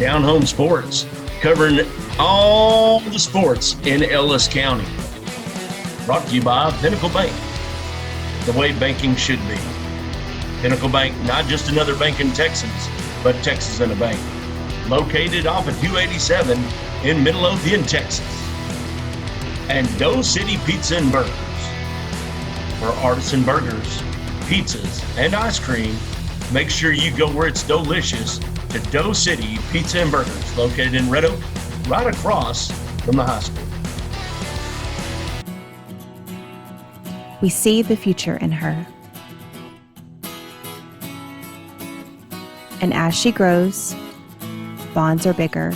DownHome Sports, covering all the sports in Ellis County. Brought to you by Pinnacle Bank, the way banking should be. Pinnacle Bank, not just another bank in Texas, but Texas in a bank. Located off of 287 in Midlothian, Texas. And Dough City Pizza and Burgers. For artisan burgers, pizzas, and ice cream, make sure you go where it's delicious to Dough City Pizza and Burgers, located in Red Oak, right across from the high school. We see the future in her. And as she grows, bonds are bigger.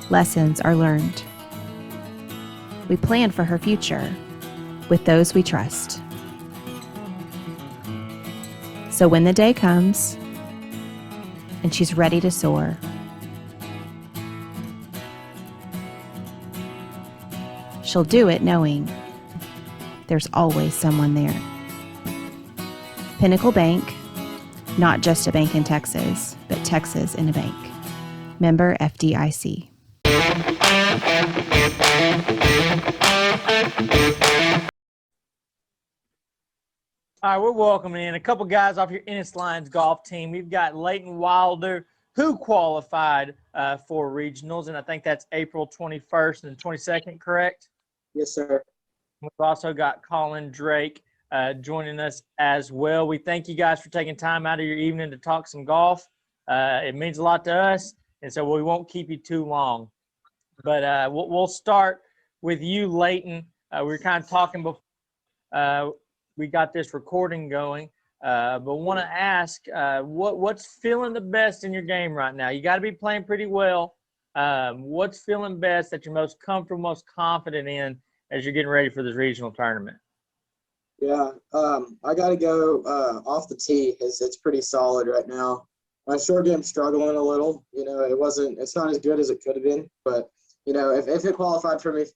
Lessons are learned. We plan for her future with those we trust. So when the day comes and she's ready to soar, she'll do it knowing there's always someone there. Pinnacle Bank, not just a bank in Texas, but Texas in a bank. Member FDIC. All right, we're welcoming in a couple guys off your Ennis Lions golf team. We've got Layton Wilder, who qualified for regionals, and I think that's April 21st and 22nd, correct? Yes, sir. We've also got Collin Drake joining us as well. We thank you guys for taking time out of your evening to talk some golf. It means a lot to us, and so we won't keep you too long. But we'll start with you, Layton. We were kind of talking before we got this recording going, but want to ask what's feeling the best in your game right now? You got to be playing pretty well. What's feeling best that you're most comfortable, most confident in as you're getting ready for this regional tournament? Yeah, I got to go off the tee. It's pretty solid right now. My short game's struggling a little. You know, it's not as good as it could have been. But you know, if it qualified for me,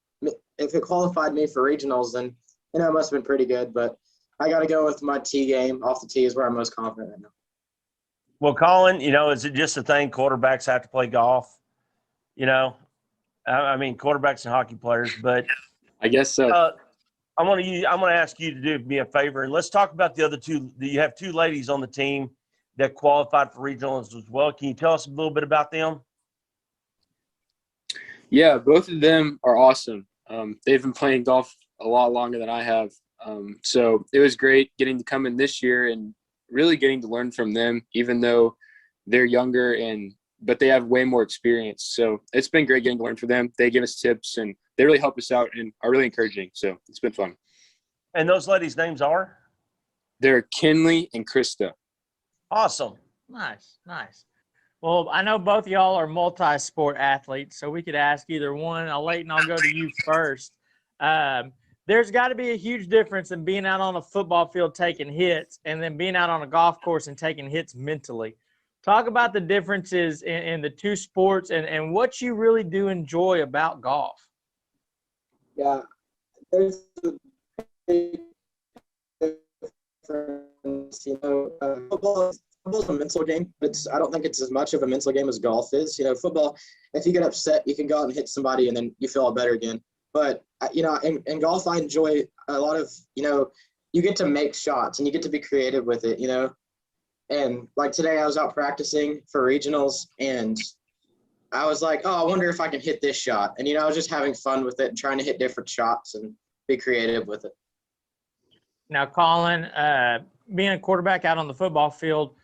if it qualified me for regionals, then you know it must have been pretty good. But I got to go with my tee game. Off the tee is where I'm most confident right now. Well, Collin, you know, is it just a thing quarterbacks have to play golf? You know, I mean, quarterbacks and hockey players, but I guess so. I'm going to ask you to do me a favor, and let's talk about the other two. You have two ladies on the team that qualified for regionals as well. Can you tell us a little bit about them? Yeah, both of them are awesome. They've been playing golf a lot longer than I have. So it was great getting to come in this year and really getting to learn from them, even though they're younger but they have way more experience. So it's been great getting to learn from them. They give us tips and they really help us out and are really encouraging. So it's been fun. And those ladies' names are? They're Kinley and Krista. Awesome. Nice. Well, I know both of y'all are multi-sport athletes, so we could ask either one. Layton, I'll go to you first. There's got to be a huge difference in being out on a football field taking hits and then being out on a golf course and taking hits mentally. Talk about the differences in the two sports and what you really do enjoy about golf. Yeah, there's a big difference. You know, football's a mental game, but I don't think it's as much of a mental game as golf is. You know, football, if you get upset, you can go out and hit somebody and then you feel all better again. But, you know, in golf, I enjoy a lot of, you know, you get to make shots and you get to be creative with it, you know. And, like, today I was out practicing for regionals, and I was like, oh, I wonder if I can hit this shot. And, you know, I was just having fun with it and trying to hit different shots and be creative with it. Now, Collin, being a quarterback out on the football field,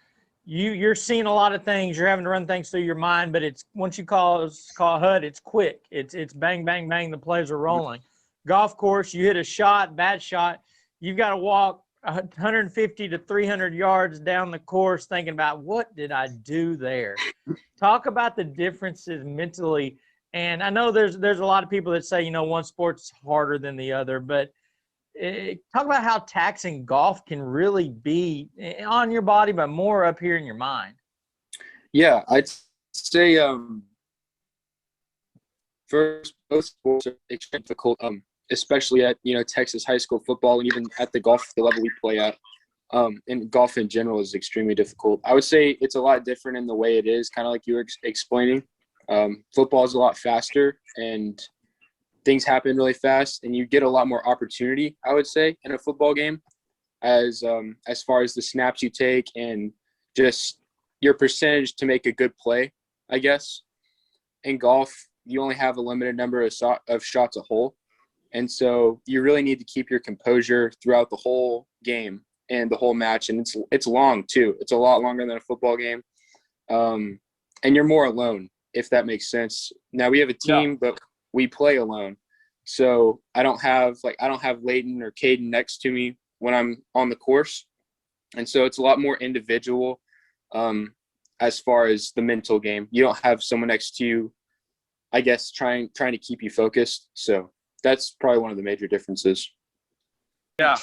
you're seeing a lot of things. You're having to run things through your mind, but it's once you call HUD, it's quick. It's bang, bang, bang. The plays are rolling. Golf course, you hit a shot, bad shot. You've got to walk 150 to 300 yards down the course thinking about what did I do there? Talk about the differences mentally. And I know there's a lot of people that say, you know, one sport's harder than the other, but talk about how taxing golf can really be on your body, but more up here in your mind. Yeah, I'd say first, both sports are extremely difficult, especially at Texas high school football and even at the golf the level we play at. and golf in general is extremely difficult. I would say it's a lot different in the way it is, kind of like you were explaining. Football is a lot faster and things happen really fast, and you get a lot more opportunity, I would say, in a football game as far as the snaps you take and just your percentage to make a good play, I guess. In golf, you only have a limited number of shots a hole. And so you really need to keep your composure throughout the whole game and the whole match. And it's long too. It's a lot longer than a football game. And you're more alone, if that makes sense. Now we have a team, but we play alone. So I don't have Layton or Caden next to me when I'm on the course. And so it's a lot more individual as far as the mental game. You don't have someone next to you, I guess, trying to keep you focused. So that's probably one of the major differences. Yeah.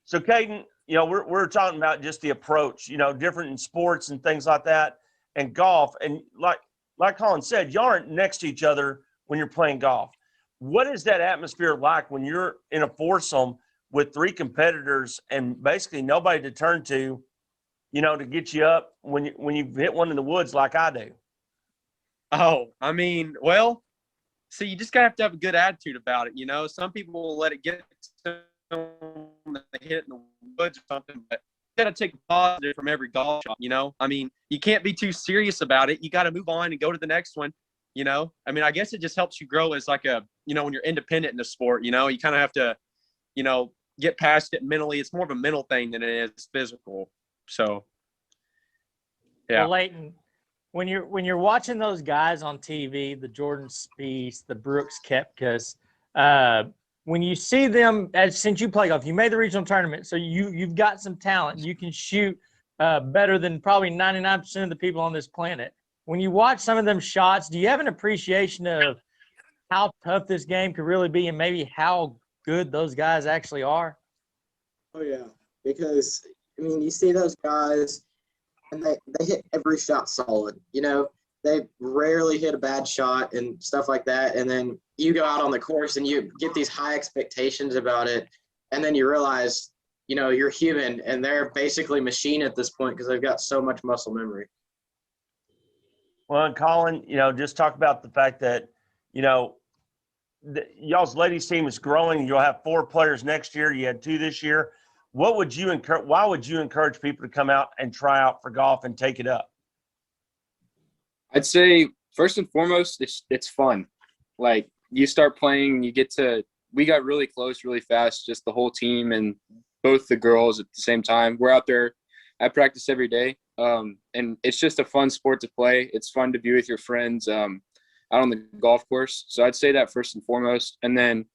So Caden, we're talking about just the approach, different in sports and things like that, and golf. And like Collin said, y'all aren't next to each other when you're playing golf. What is that atmosphere like when you're in a foursome with three competitors and basically nobody to turn to, to get you up when you hit one in the woods like I do? Oh, I mean, well, so you just have to have a good attitude about it. Some people will let it get to them when they hit it in the woods or something, but you got to take a positive from every golf shot, I mean, you can't be too serious about it. You got to move on and go to the next one, I mean, I guess it just helps you grow as like when you're independent in the sport, you kind of have to, get past it mentally. It's more of a mental thing than it is physical. So, yeah. Well, Layton, when you're watching those guys on TV, the Jordan Spieths, the Brooks Koepkas, when you see them, since you play golf, you made the regional tournament, so you've got some talent. You can shoot better than probably 99% of the people on this planet. When you watch some of them shots, do you have an appreciation of how tough this game could really be and maybe how good those guys actually are? Oh, yeah, because, I mean, you see those guys, and they hit every shot solid. They rarely hit a bad shot and stuff like that. And then you go out on the course and you get these high expectations about it. And then you realize, you're human and they're basically machine at this point because they've got so much muscle memory. Well, and Collin, just talk about the fact that, y'all's ladies team is growing. You'll have 4 players next year. You had 2 this year. Why would you encourage people to come out and try out for golf and take it up? I'd say first and foremost, it's fun. Like you start playing, we got really close really fast, just the whole team and both the girls at the same time. We're out there at practice every day. And it's just a fun sport to play. It's fun to be with your friends out on the golf course. So I'd say that first and foremost. And then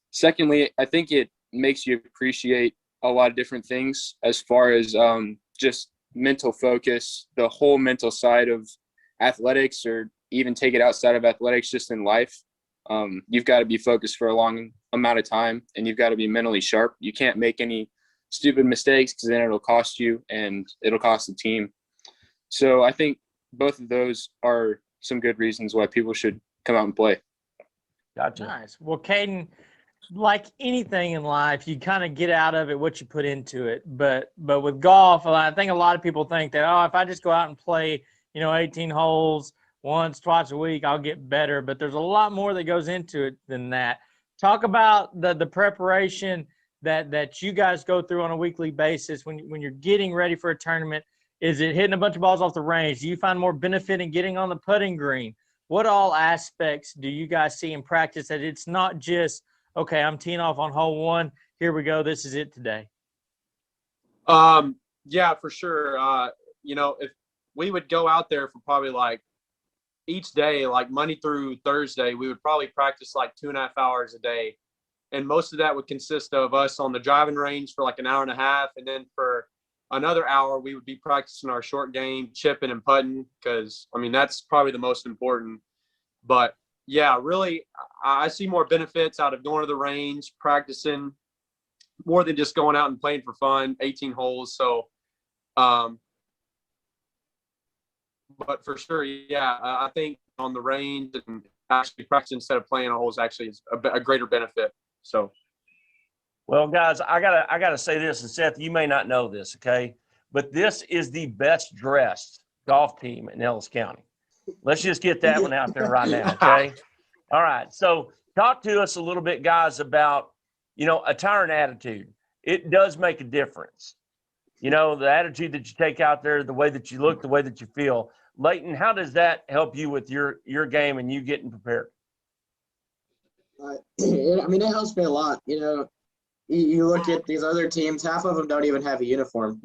secondly, I think it makes you appreciate a lot of different things as far as just mental focus, the whole mental side of athletics, or even take it outside of athletics, just in life. You've got to be focused for a long amount of time, and you've got to be mentally sharp. You can't make any stupid mistakes because then it'll cost you and it'll cost the team. So I think both of those are some good reasons why people should come out and play. Gotcha. Nice. Well, Caden, like anything in life, you kind of get out of it what you put into it. But with golf, I think a lot of people think that, if I just go out and play, 18 holes once, twice a week, I'll get better. But there's a lot more that goes into it than that. Talk about the preparation that you guys go through on a weekly basis when you're getting ready for a tournament. Is it hitting a bunch of balls off the range? Do you find more benefit in getting on the putting green? What all aspects do you guys see in practice that it's not just, okay, I'm teeing off on hole 1, here we go, this is it today? Yeah, for sure. If we would go out there for probably like each day, like Monday through Thursday, we would probably practice like 2.5 hours a day. And most of that would consist of us on the driving range for like an hour and a half. And then for another hour, we would be practicing our short game, chipping and putting, because, that's probably the most important. But, yeah, really, I see more benefits out of going to the range, practicing, more than just going out and playing for fun, 18 holes. So, but for sure, yeah, I think on the range and actually practicing instead of playing a holes actually is a greater benefit. So, Well, guys, I gotta say this, and Seth, you may not know this, okay? But this is the best dressed golf team in Ellis County. Let's just get that one out there right now, okay? All right. So talk to us a little bit, guys, about, attire and attitude. It does make a difference. The attitude that you take out there, the way that you look, the way that you feel. Layton, how does that help you with your game and you getting prepared? It helps me a lot. You look at these other teams, half of them don't even have a uniform,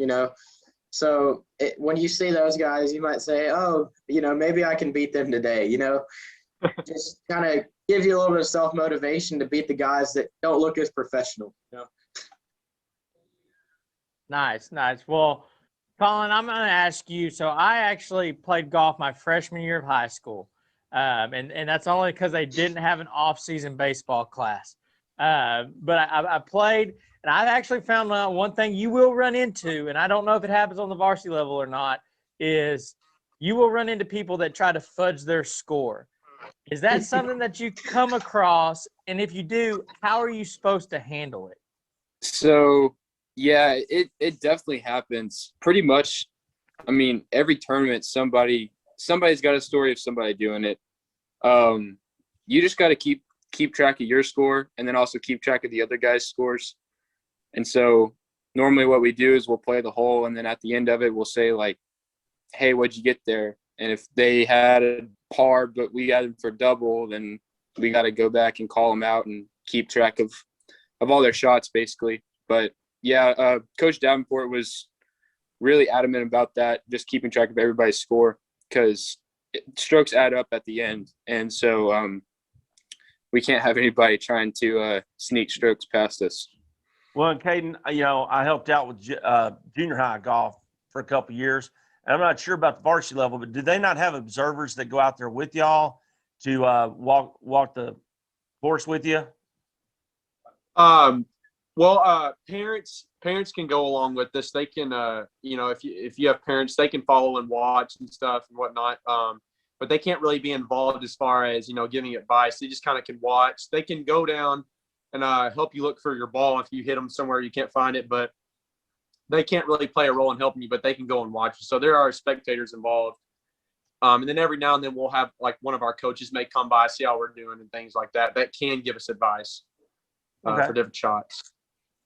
So when you see those guys, you might say, oh, maybe I can beat them today, just kind of gives you a little bit of self-motivation to beat the guys that don't look as professional. Nice. Well, Collin, I'm going to ask you. So I actually played golf my freshman year of high school. And that's only because they didn't have an off-season baseball class. But I played, and I've actually found out one thing you will run into, and I don't know if it happens on the varsity level or not, is you will run into people that try to fudge their score. Is that something that you come across? And if you do, how are you supposed to handle it? So, yeah, it definitely happens. Pretty much, every tournament, somebody's got a story of somebody doing it. You just got to keep track of your score and then also keep track of the other guys' scores. And so normally what we do is we'll play the hole, and then at the end of it, we'll say, like, hey, what'd you get there? And if they had a par, but we got them for double, then we got to go back and call them out and keep track of all their shots, basically. But, yeah, Coach Davenport was really adamant about that, just keeping track of everybody's score, because strokes add up at the end. And so we can't have anybody trying to sneak strokes past us. Well, and Caden, I helped out with junior high golf for a couple of years. And I'm not sure about the varsity level, but do they not have observers that go out there with y'all to walk the course with you? Parents can go along with this. They can, if you have parents, they can follow and watch and stuff and whatnot. But they can't really be involved as far as, giving advice. They just kind of can watch. They can go down and help you look for your ball if you hit them somewhere you can't find it. But they can't really play a role in helping you, but they can go and watch. So there are spectators involved. And then every now and then we'll have, like, one of our coaches may come by, see how we're doing and things like that. That can give us advice for different shots.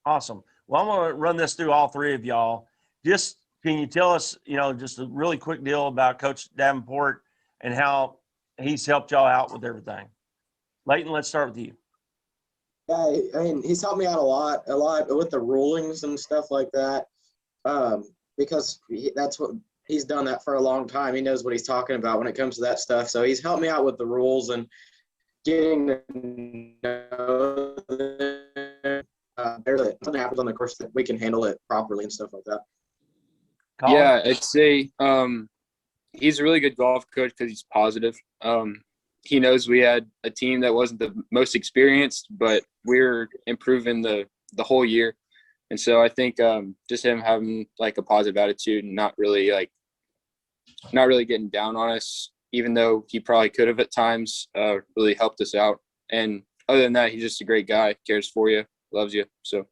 Awesome. Well, I'm going to run this through all three of y'all. Just can you tell us, just a really quick deal about Coach Davenport and how he's helped y'all out with everything? Layton, let's start with you. Yeah, he's helped me out a lot with the rulings and stuff like that, because that's what he's done that for a long time. He knows what he's talking about when it comes to that stuff. So he's helped me out with the rules and getting to know there's something happens on the course that we can handle it properly and stuff like that. Collin? Yeah, I'd say he's a really good golf coach because he's positive. He knows we had a team that wasn't the most experienced, but we're improving the whole year. And so I think just him having, like, a positive attitude and not really getting down on us, even though he probably could have at times, really helped us out. And other than that, he's just a great guy, cares for you, loves you. So.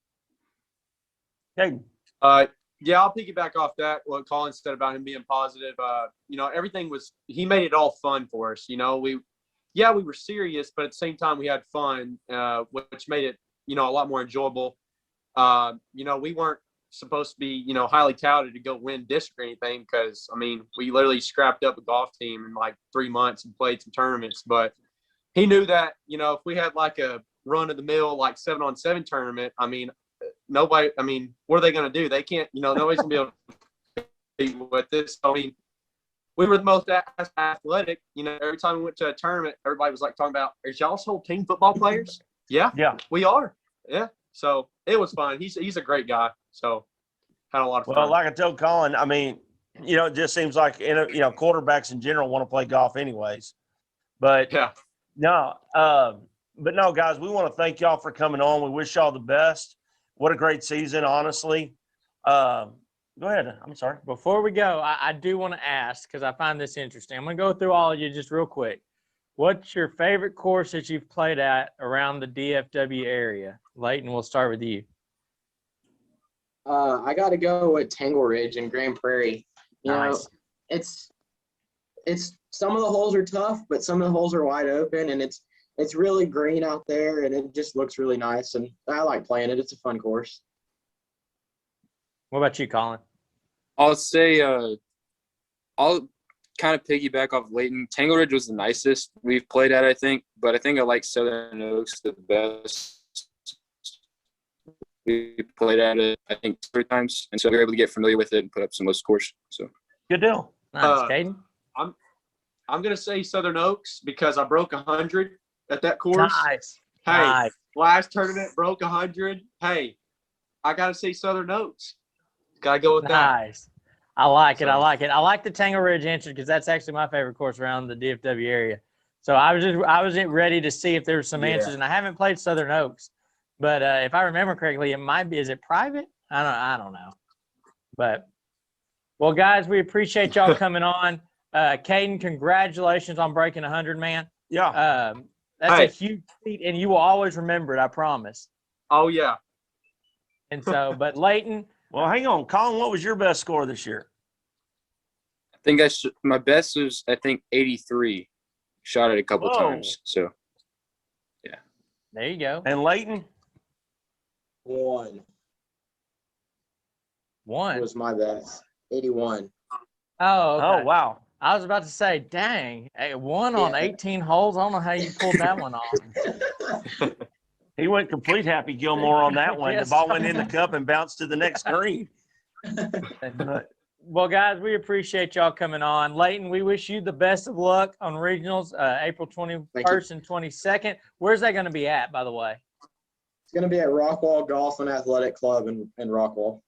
Hey. Yeah, I'll piggyback off that, what Collin said about him being positive. He made it all fun for us. We were serious, but at the same time we had fun, which made it, a lot more enjoyable. We weren't supposed to be, highly touted to go win district or anything, because, we literally scrapped up a golf team in like 3 months and played some tournaments. But he knew that, if we had like a run-of-the-mill, like 7-on-7 tournament, nobody, what are they going to do? They can't, nobody's going to be able to compete with this. We were the most athletic. Every time we went to a tournament, everybody was like talking about, "Is y'all's whole team football players?" Yeah, we are. Yeah, so it was fun. He's a great guy. So had a lot of fun. Well, like I told Collin, it just seems like quarterbacks in general want to play golf anyways. But yeah, no, guys, we want to thank y'all for coming on. We wish y'all the best. What a great season, honestly. Go ahead. I'm sorry. Before we go, I do want to ask, because I find this interesting. I'm going to go through all of you just real quick. What's your favorite course that you've played at around the DFW area? Layton, we'll start with you. I got to go with Tangle Ridge and Grand Prairie. You know, Nice. it's some of the holes are tough, but some of the holes are wide open, and it's really green out there, and it just looks really nice. And I like playing it. It's a fun course. What about you, Collin? I'll say I'll kind of piggyback off Layton. Tangle Ridge was the nicest we've played at, I think, but I think I like Southern Oaks the best. We played at it, I think, 3 times, and so we were able to get familiar with it and put up some low scores. So Good deal. Nice, Caden. I'm gonna say Southern Oaks because I broke 100 at that course. Nice. Hey, Nice. last tournament broke 100. Hey, I gotta say Southern Oaks. Gotta go with that. Nice. I like it. I So- like it. I like the Tangle Ridge answer because that's actually my favorite course around the DFW area. So I was ready to see if there were some answers, and I haven't played Southern Oaks, but if I remember correctly, it might be. Is it private? I don't know. But well, guys, we appreciate y'all coming on. Caden, congratulations on breaking 100, man. Yeah. That's Hey. a huge feat, and you will always remember it. I promise. Oh yeah. And so, but Layton, Well, hang on. Collin, what was your best score this year? I think my best was, I think, 83. Shot it a couple Whoa. times. So there you go. And Layton? 1 One. was my best. 81. Oh, okay. Oh, wow. I was about to say, dang, hey, 1 on Yeah. 18 holes. I don't know how you pulled that one off. He went complete Happy Gilmore on that one. Yes. The ball went in the cup and bounced to the next green. But Well, guys, we appreciate y'all coming on. Layton, we wish you the best of luck on regionals, April 21st and 22nd. Where's that going to be at, by the way? It's going to be at Rockwall Golf and Athletic Club in Rockwall.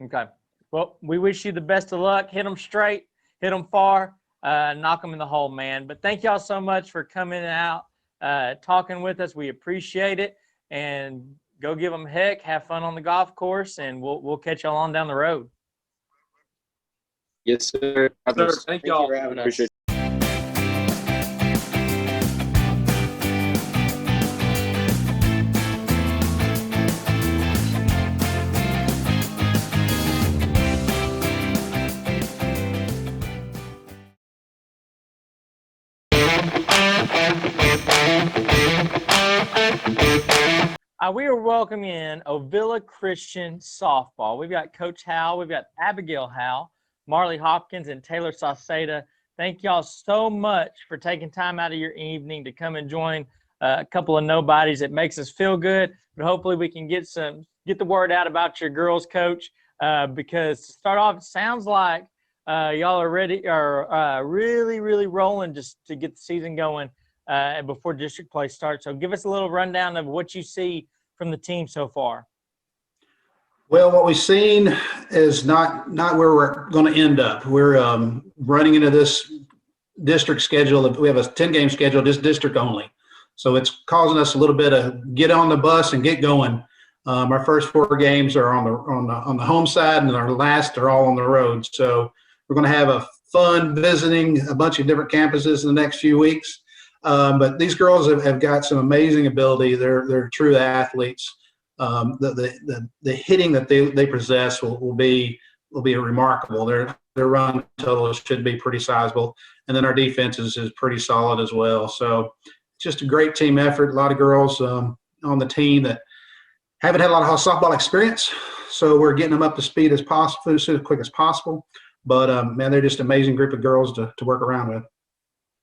Okay. Well, we wish you the best of luck. Hit them straight, hit them far, knock them in the hole, man. But thank y'all so much for coming out, talking with us. We appreciate it. And go give them heck, have fun on the golf course, and we'll catch y'all on down the road. yes, sir. Sir, thank Thank you y'all. for having us. Appreciate We are welcoming in Ovilla Christian Softball. We've got Coach Howell, we've got Abigail Howell, Marlee Hopkins, and Taylor Saucedo. Thank y'all so much for taking time out of your evening to come and join a couple of nobodies. It makes us feel good, but hopefully we can get the word out about your girls, Coach, because to start off, it sounds like y'all are really rolling just to get the season going before district play starts. So give us a little rundown of what you see from the team so far. Well, what we've seen is not where we're going to end up. We're running into this district schedule. We have a 10-game schedule, just district only. So it's causing us a little bit of get on the bus and get going. Our first 4 games are on the home side, and our last are all on the road. So we're going to have a fun visiting a bunch of different campuses in the next few weeks. But these girls have got some amazing ability. They're true athletes. The hitting that they possess will be remarkable. Their run total should be pretty sizable, and then our defense is pretty solid as well. So it's just a great team effort. A lot of girls on the team that haven't had a lot of softball experience, so we're getting them up to speed as possible, as quick as possible. But man, they're just an amazing group of girls to work around with.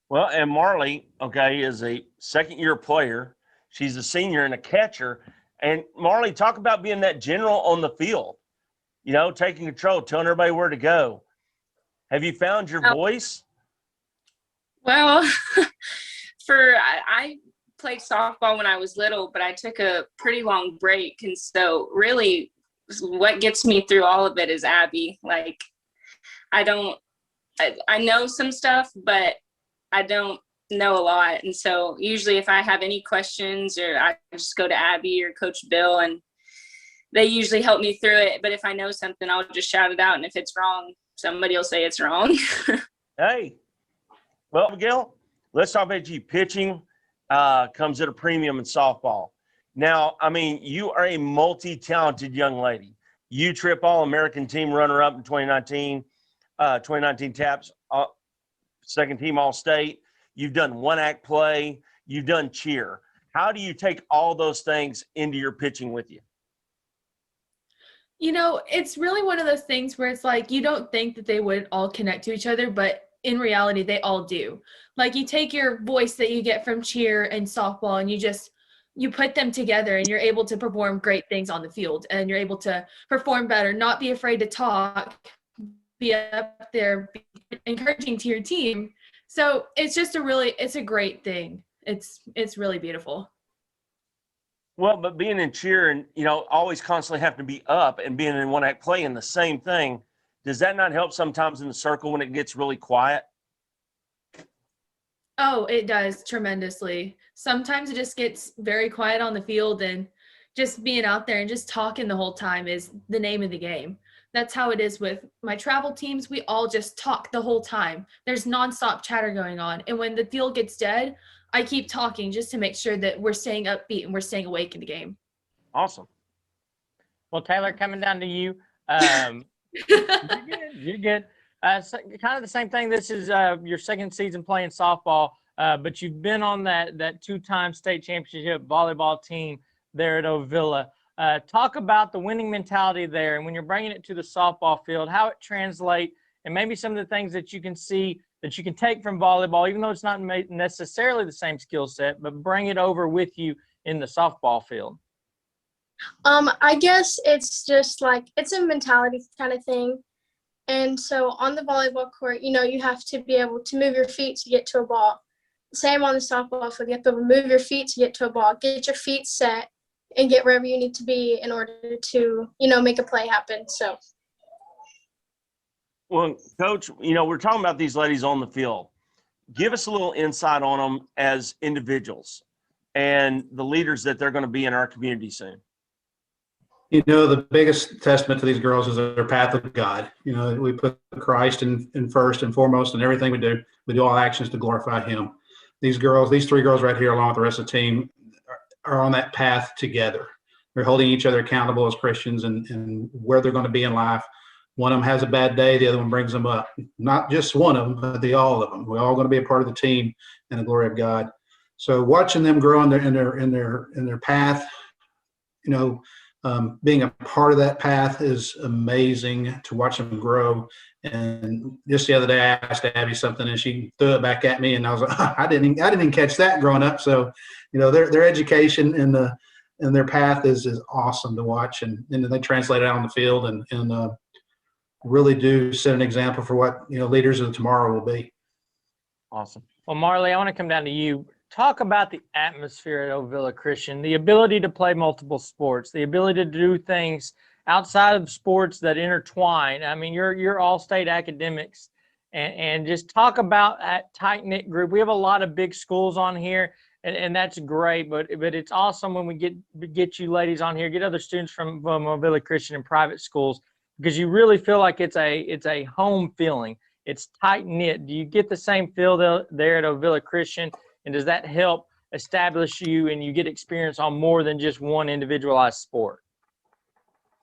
well, and Marlee, okay, is a second-year player. She's a senior and a catcher. And Marlee, talk about being that general on the field, taking control, telling everybody where to go. Have you found your voice? Well, I played softball when I was little, but I took a pretty long break. And so really what gets me through all of it is Abby. Like, I know some stuff, but I don't know a lot. And so usually if I have any questions, or I just go to Abby or Coach Bill, and they usually help me through it. But if I know something, I'll just shout it out. And if it's wrong, somebody will say it's wrong. Hey, well, Miguel, let's talk about you. Pitching comes at a premium in softball. Now, I mean, you are a multi-talented young lady. U Trip All-American team runner-up in 2019, 2019 TAPS second team All-State. You've done one-act play. You've done cheer. How do you take all those things into your pitching with you? You know, it's really one of those things where it's like you don't think that they would all connect to each other, but in reality, they all do. Like you take your voice that you get from cheer and softball and you put them together and you're able to perform great things on the field and you're able to perform better, not be afraid to talk, be up there, be encouraging to your team. So it's just it's a great thing. It's really beautiful. Well, but being in cheer and, always constantly having to be up and being in one-act play and the same thing, does that not help sometimes in the circle when it gets really quiet? Oh, it does tremendously. Sometimes it just gets very quiet on the field, and just being out there and just talking the whole time is the name of the game. That's how it is with my travel teams. We all just talk the whole time. There's nonstop chatter going on. And when the field gets dead, I keep talking just to make sure that we're staying upbeat and we're staying awake in the game. Awesome. Well, Taylor, coming down to you. You're good. So kind of the same thing. This is your second season playing softball, but you've been on that two-time state championship volleyball team there at Ovilla. Talk about the winning mentality there, and when you're bringing it to the softball field, how it translates, and maybe some of the things that you can see that you can take from volleyball, even though it's not necessarily the same skill set, but bring it over with you in the softball field. I guess it's just like it's a mentality kind of thing. And so on the volleyball court, you have to be able to move your feet to get to a ball. Same on the softball field. You have to move your feet to get to a ball, get your feet set, and get wherever you need to be in order to, make a play happen. So. Well, Coach, we're talking about these ladies on the field. Give us a little insight on them as individuals and the leaders that they're going to be in our community soon. The biggest testament to these girls is their path with God. We put Christ in first and foremost in everything we do. We do all actions to glorify Him. These three girls right here, along with the rest of the team, are on that path together. They're holding each other accountable as Christians and where they're going to be in life. One of them has a bad day, the other one brings them up. Not just one of them, but all of them. We're all going to be a part of the team and the glory of God. So watching them grow in their path, being a part of that path is amazing to watch them grow. And just the other day, I asked Abby something, and she threw it back at me, and I was like, I didn't even catch that growing up. So, their education and their path is awesome to watch, and then they translate it out on the field and really do set an example for what leaders of tomorrow will be. Awesome. Well, Marlee, I want to come down to you. Talk about the atmosphere at Ovilla Christian, the ability to play multiple sports, the ability to do things outside of sports that intertwine. I mean, you're all-state academics, and just talk about that tight-knit group. We have a lot of big schools on here, and that's great, but it's awesome when we get you ladies on here, get other students from Ovilla Christian and private schools, because you really feel like it's a home feeling. It's tight-knit. Do you get the same feel there at Ovilla Christian? And does that help establish you and you get experience on more than just one individualized sport?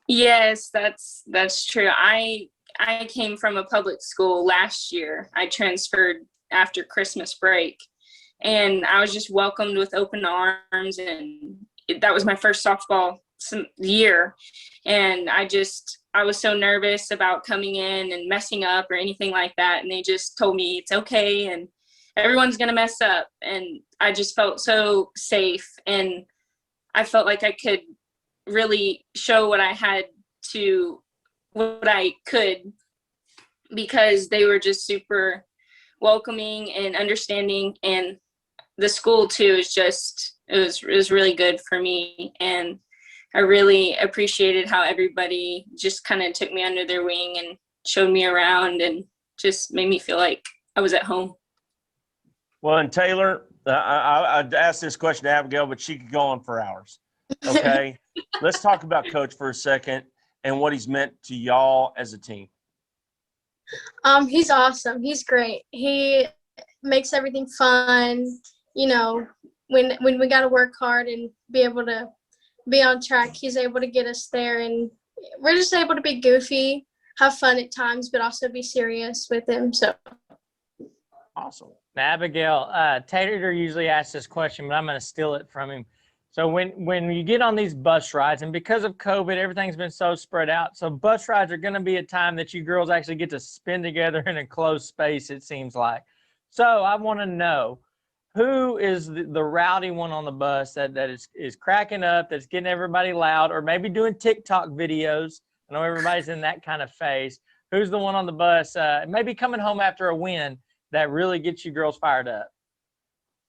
Yes, that's true. I came from a public school last year. I transferred after Christmas break, and I was just welcomed with open arms, and that was my first softball year. And I was so nervous about coming in and messing up or anything like that. And they just told me it's okay and everyone's going to mess up. And I just felt so safe. And I felt like I could really show what I could, because they were just super welcoming and understanding. And the school too it was really good for me. And I really appreciated how everybody just kind of took me under their wing and showed me around and just made me feel like I was at home. Well, and Taylor, I'd ask this question to Abigail, but she could go on for hours. Okay. Let's talk about Coach for a second and what he's meant to y'all as a team. He's awesome. He's great. He makes everything fun. When we got to work hard and be able to be on track, he's able to get us there, and we're just able to be goofy, have fun at times, but also be serious with him. So Awesome. Now, Abigail, Taylor usually asks this question, but I'm going to steal it from him. So when you get on these bus rides, and because of COVID, everything's been so spread out. So bus rides are going to be a time that you girls actually get to spend together in a closed space, it seems like. So I want to know, who is the rowdy one on the bus that is cracking up, that's getting everybody loud, or maybe doing TikTok videos? I know everybody's in that kind of phase. Who's the one on the bus, maybe coming home after a win, that really gets you girls fired up?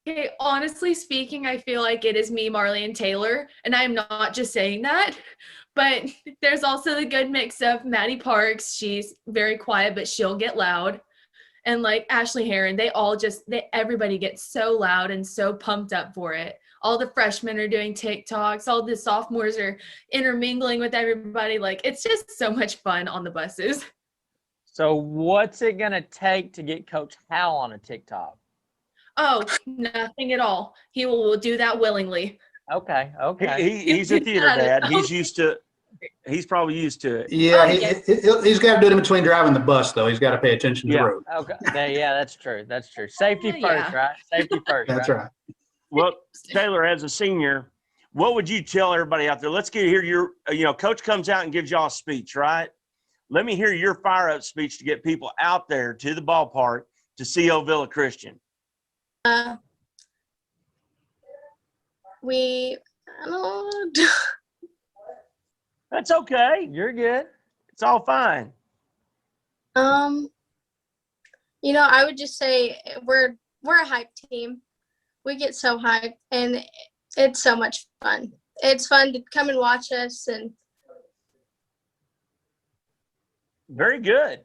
Okay, honestly speaking, I feel like it is me, Marlee, and Taylor, and I'm not just saying that, but there's also the good mix of Maddie Parks. She's very quiet, but she'll get loud. And like Ashley Heron, everybody gets so loud and so pumped up for it. All the freshmen are doing TikToks. All the sophomores are intermingling with everybody. Like, it's just so much fun on the buses. So what's it going to take to get Coach Howell on a TikTok? Oh, nothing at all. He will do that willingly. Okay. He's a theater dad. He's probably used to it. Yeah, he's got to do it in between driving the bus, though. He's got to pay attention to the road. Okay. Yeah, that's true. That's true. Safety first, right? Safety first. That's right. Well, Taylor, as a senior, what would you tell everybody out there? Let's hear your, Coach comes out and gives y'all a speech, right? Let me hear your fire-up speech to get people out there to the ballpark to see Ovilla Christian. That's okay. You're good. It's all fine. I would just say we're a hype team. We get so hyped, and it's so much fun. It's fun to come and watch us. And very good.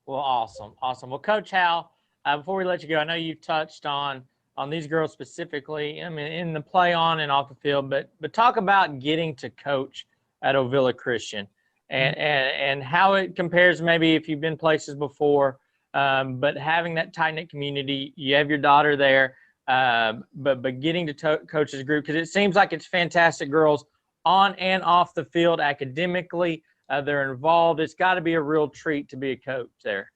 Well, awesome. Well, Coach Howell, before we let you go, I know you've touched on these girls specifically, I mean, in the play on and off the field, but talk about getting to coach at Ovilla Christian and how it compares, maybe if you've been places before, but having that tight-knit community. You have your daughter there, but getting to coach this group, because it seems like it's fantastic girls on and off the field academically. They're involved. It's got to be a real treat to be a coach there.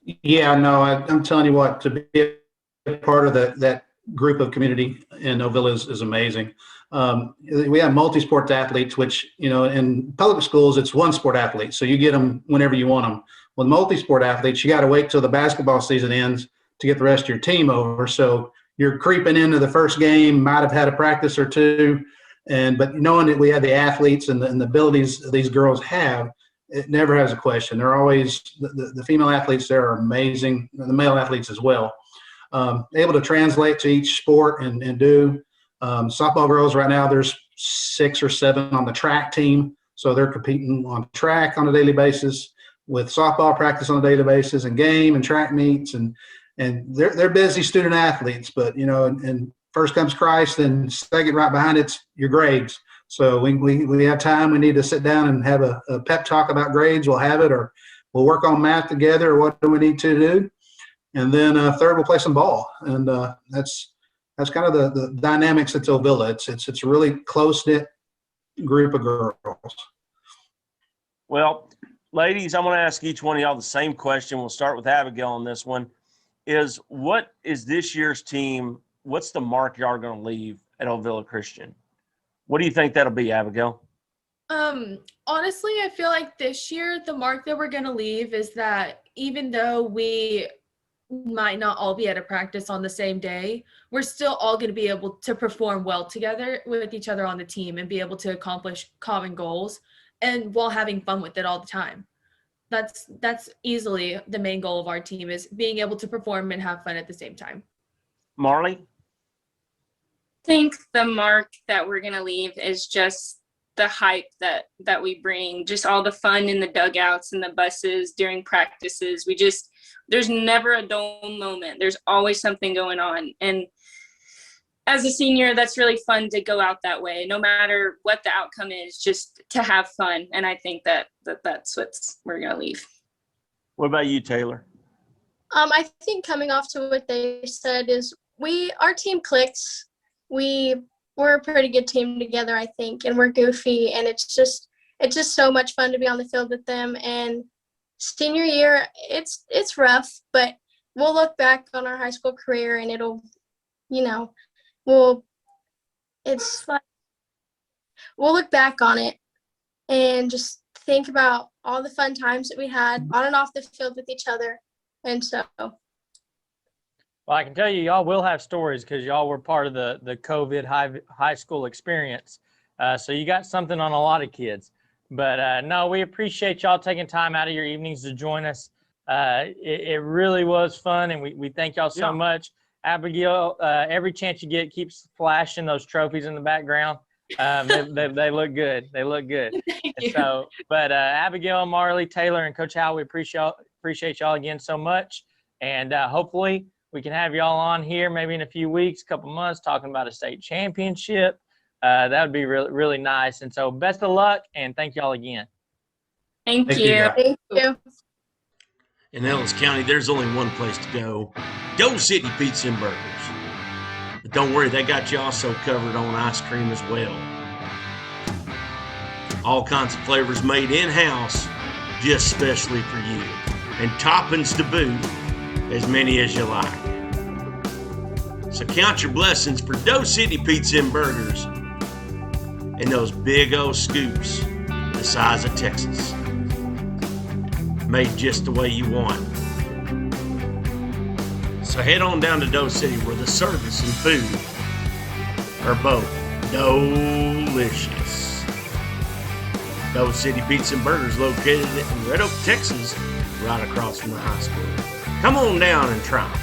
Yeah, no, I'm telling you what, to be a part of that group of community in Ovilla is amazing. We have multi-sport athletes, which, in public schools, it's one sport athlete. So you get them whenever you want them. With multi-sport athletes, you got to wait till the basketball season ends to get the rest of your team over. So you're creeping into the first game, might have had a practice or two. But knowing that we have the athletes and the abilities these girls have, it never has a question. They're always the female athletes there are amazing, the male athletes as well. Able to translate to each sport and do. Softball girls right now, there's 6 or 7 on the track team. So they're competing on track on a daily basis, with softball practice on a daily basis, and game and track meets. And they're busy student athletes, but, and first comes Christ, and second right behind it's your grades. So we have time. We need to sit down and have a pep talk about grades. We'll have it, or we'll work on math together, or what do we need to do. And then third, we'll play some ball. And that's kind of the dynamics at Ovilla. It's a really close-knit group of girls. Well, ladies, I'm going to ask each one of y'all the same question. We'll start with Abigail on this one. What is this year's team? What's the mark y'all are going to leave at Ovilla Christian? What do you think that'll be, Abigail? Honestly, I feel like this year the mark that we're going to leave is that even though we might not all be at a practice on the same day, we're still all going to be able to perform well together with each other on the team and be able to accomplish common goals, and while having fun with it all the time. That's easily the main goal of our team, is being able to perform and have fun at the same time. Marlee? I think the mark that we're going to leave is just the hype that we bring, just all the fun in the dugouts and the buses during practices. There's never a dull moment. There's always something going on. And as a senior, that's really fun to go out that way, no matter what the outcome is, just to have fun. And I think that's what we're going to leave. What about you, Taylor? I think coming off to what they said is our team clicks. We're we're a pretty good team together, I think, and we're goofy, and it's just so much fun to be on the field with them. And senior year, it's rough, but we'll look back on our high school career, and it'll, we'll look back on it and just think about all the fun times that we had on and off the field with each other. And so. Well, I can tell you, y'all will have stories because y'all were part of the COVID high school experience. So you got something on a lot of kids. But no, we appreciate y'all taking time out of your evenings to join us. It really was fun, and we thank y'all so much. Abigail, every chance you get, keeps flashing those trophies in the background. They look good. They look good. Thank you. So, but Abigail, Marlee, Taylor, and Coach Howell, we appreciate y'all again so much. And hopefully we can have y'all on here maybe in a few weeks, couple months, talking about a state championship. That would be really, really nice. And so best of luck, and thank y'all again. Thank Thank you. you. Thank you. In Ellis County, there's only one place to go. Doe City Pizza and Burgers. But don't worry, they got you also covered on ice cream as well. All kinds of flavors made in-house, just specially for you. And toppings to boot, as many as you like. So count your blessings for Doe City Pizza and Burgers and those big old scoops the size of Texas. Made just the way you want. So head on down to Doe City where the service and food are both delicious. Doe City Pizza and Burgers located in Red Oak, Texas, right across from the high school. Come on down and try 'em.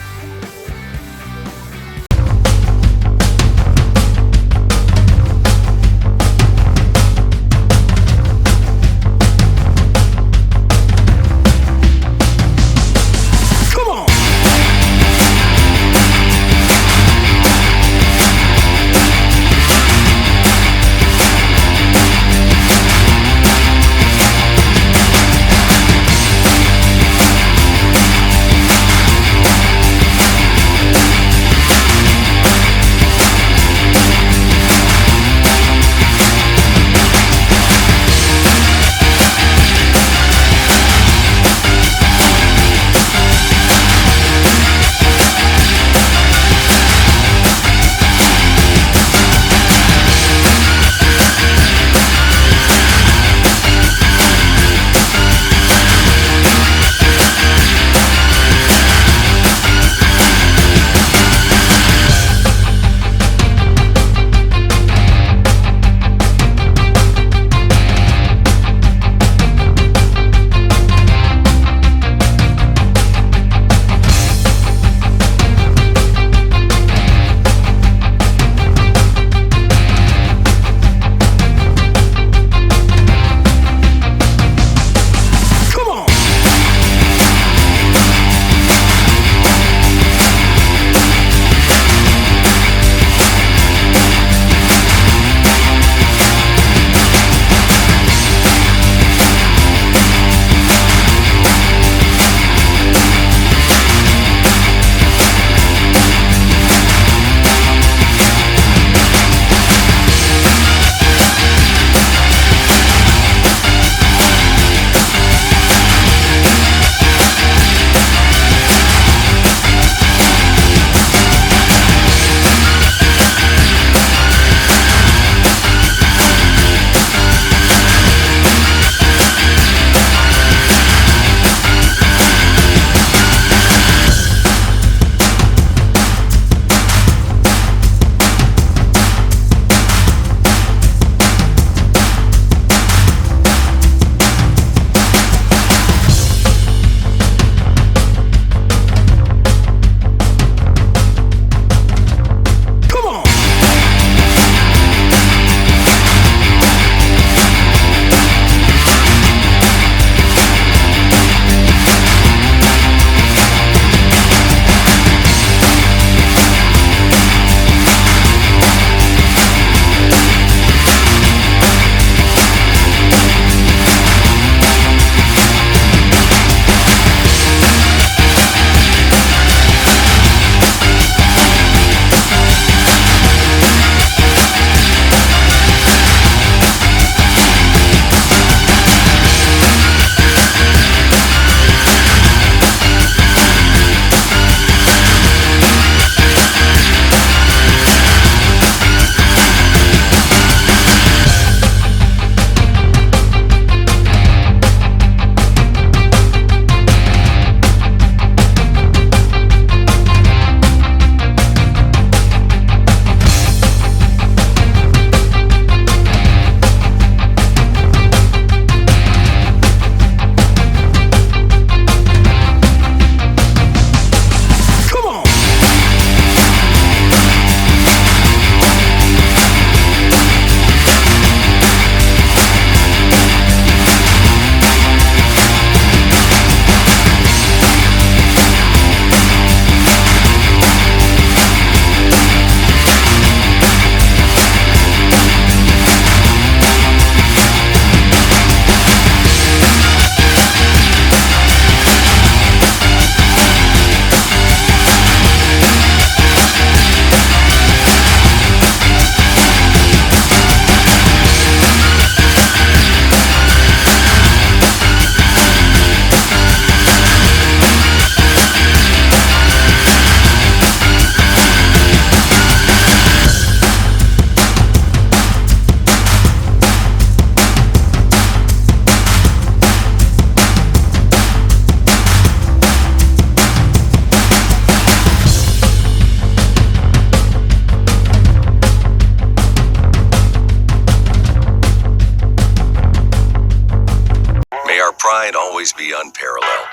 pride always be unparalleled.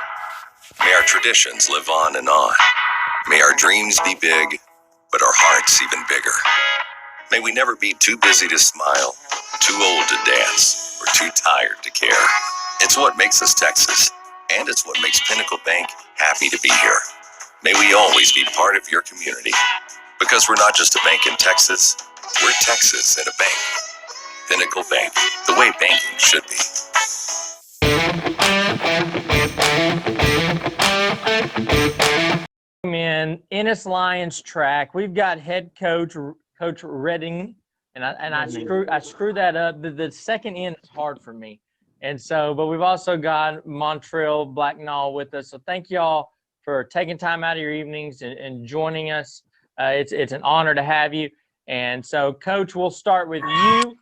May our traditions live on and on. May our dreams be big, but our hearts even bigger. May we never be too busy to smile, too old to dance, or too tired to care. It's what makes us Texas, and it's what makes Pinnacle Bank happy to be here. May we always be part of your community, because we're not just a bank in Texas, we're Texas in a bank. Pinnacle Bank, the way banking should be. In Ennis Lions Track, we've got head coach Coach Redning, and I screwed that up. The second N is hard for me, and so but we've also got Montrell Blacknall with us. So thank y'all for taking time out of your evenings and joining us. It's an honor to have you. And so, Coach, we'll start with you.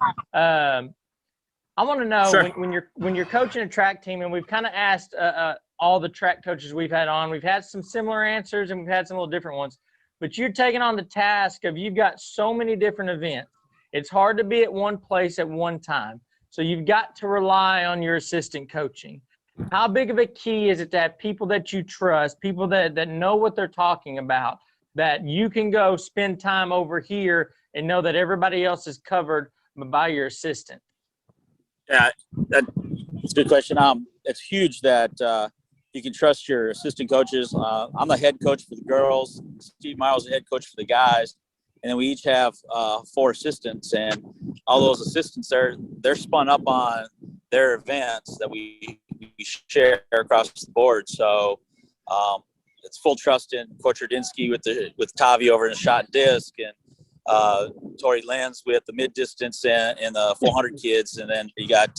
I want to know Sure. when you're coaching a track team, and we've kind of asked all the track coaches we've had on. We've had some similar answers, and we've had some little different ones. But you're taking on the task of you've got so many different events. It's hard to be at one place at one time. So you've got to rely on your assistant coaching. How big of a key is it to have people that you trust, people that know what they're talking about, that you can go spend time over here and know that everybody else is covered by your assistant? Yeah, that's a good question. It's huge that you can trust your assistant coaches. I'm the head coach for the girls. Steve Miles is the head coach for the guys. And then we each have 4 assistants. And all those assistants, they're spun up on their events that we share across the board. So it's full trust in Coach Radinsky with Tavi over in the shot and disc, and Tori Lenz with the mid distance and the 400 kids, and then you got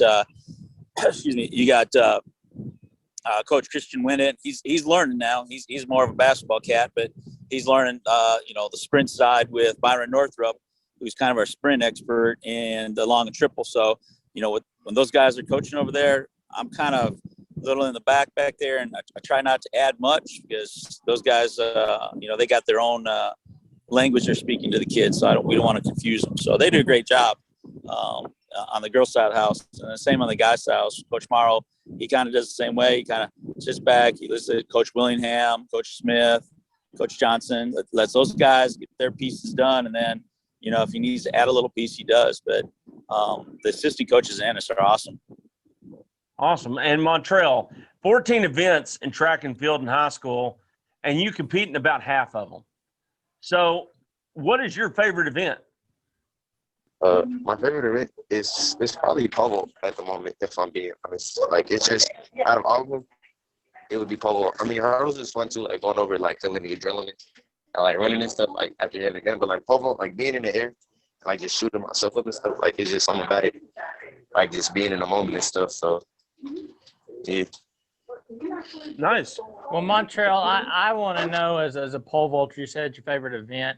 Coach Christian Winnett. He's learning now. He's more of a basketball cat, but he's learning the sprint side with Byron Northrup, who's kind of our sprint expert, and the long and triple. So when those guys are coaching over there, I'm kind of a little in the back there, and I try not to add much because those guys, they got their own language they're speaking to the kids, so we don't want to confuse them. So they do a great job on the girls' side of the house, and the same on the guys' side house. Coach Morrow, he kind of does the same way. He kind of sits back. He listens to Coach Willingham, Coach Smith, Coach Johnson. Lets those guys get their pieces done, and then if he needs to add a little piece, he does. But the assistant coaches in Ennis are awesome. Awesome. And Montrell, 14 events in track and field in high school, and you compete in about half of them. So what is your favorite event? My favorite event is probably polo at the moment, if I'm being honest. Like, it's just, out of all of them, it would be polo. I mean, hurdles is fun too, like going over, like, feeling the adrenaline and, like, running and stuff, like, after you have a gun. But, like, polo, like, being in the air, like, just shooting myself up and stuff, like, it's just something about it. Like, just being in the moment and stuff. So, yeah. Nice. Well, Montrell, I want to know, as a pole vaulter, you said your favorite event.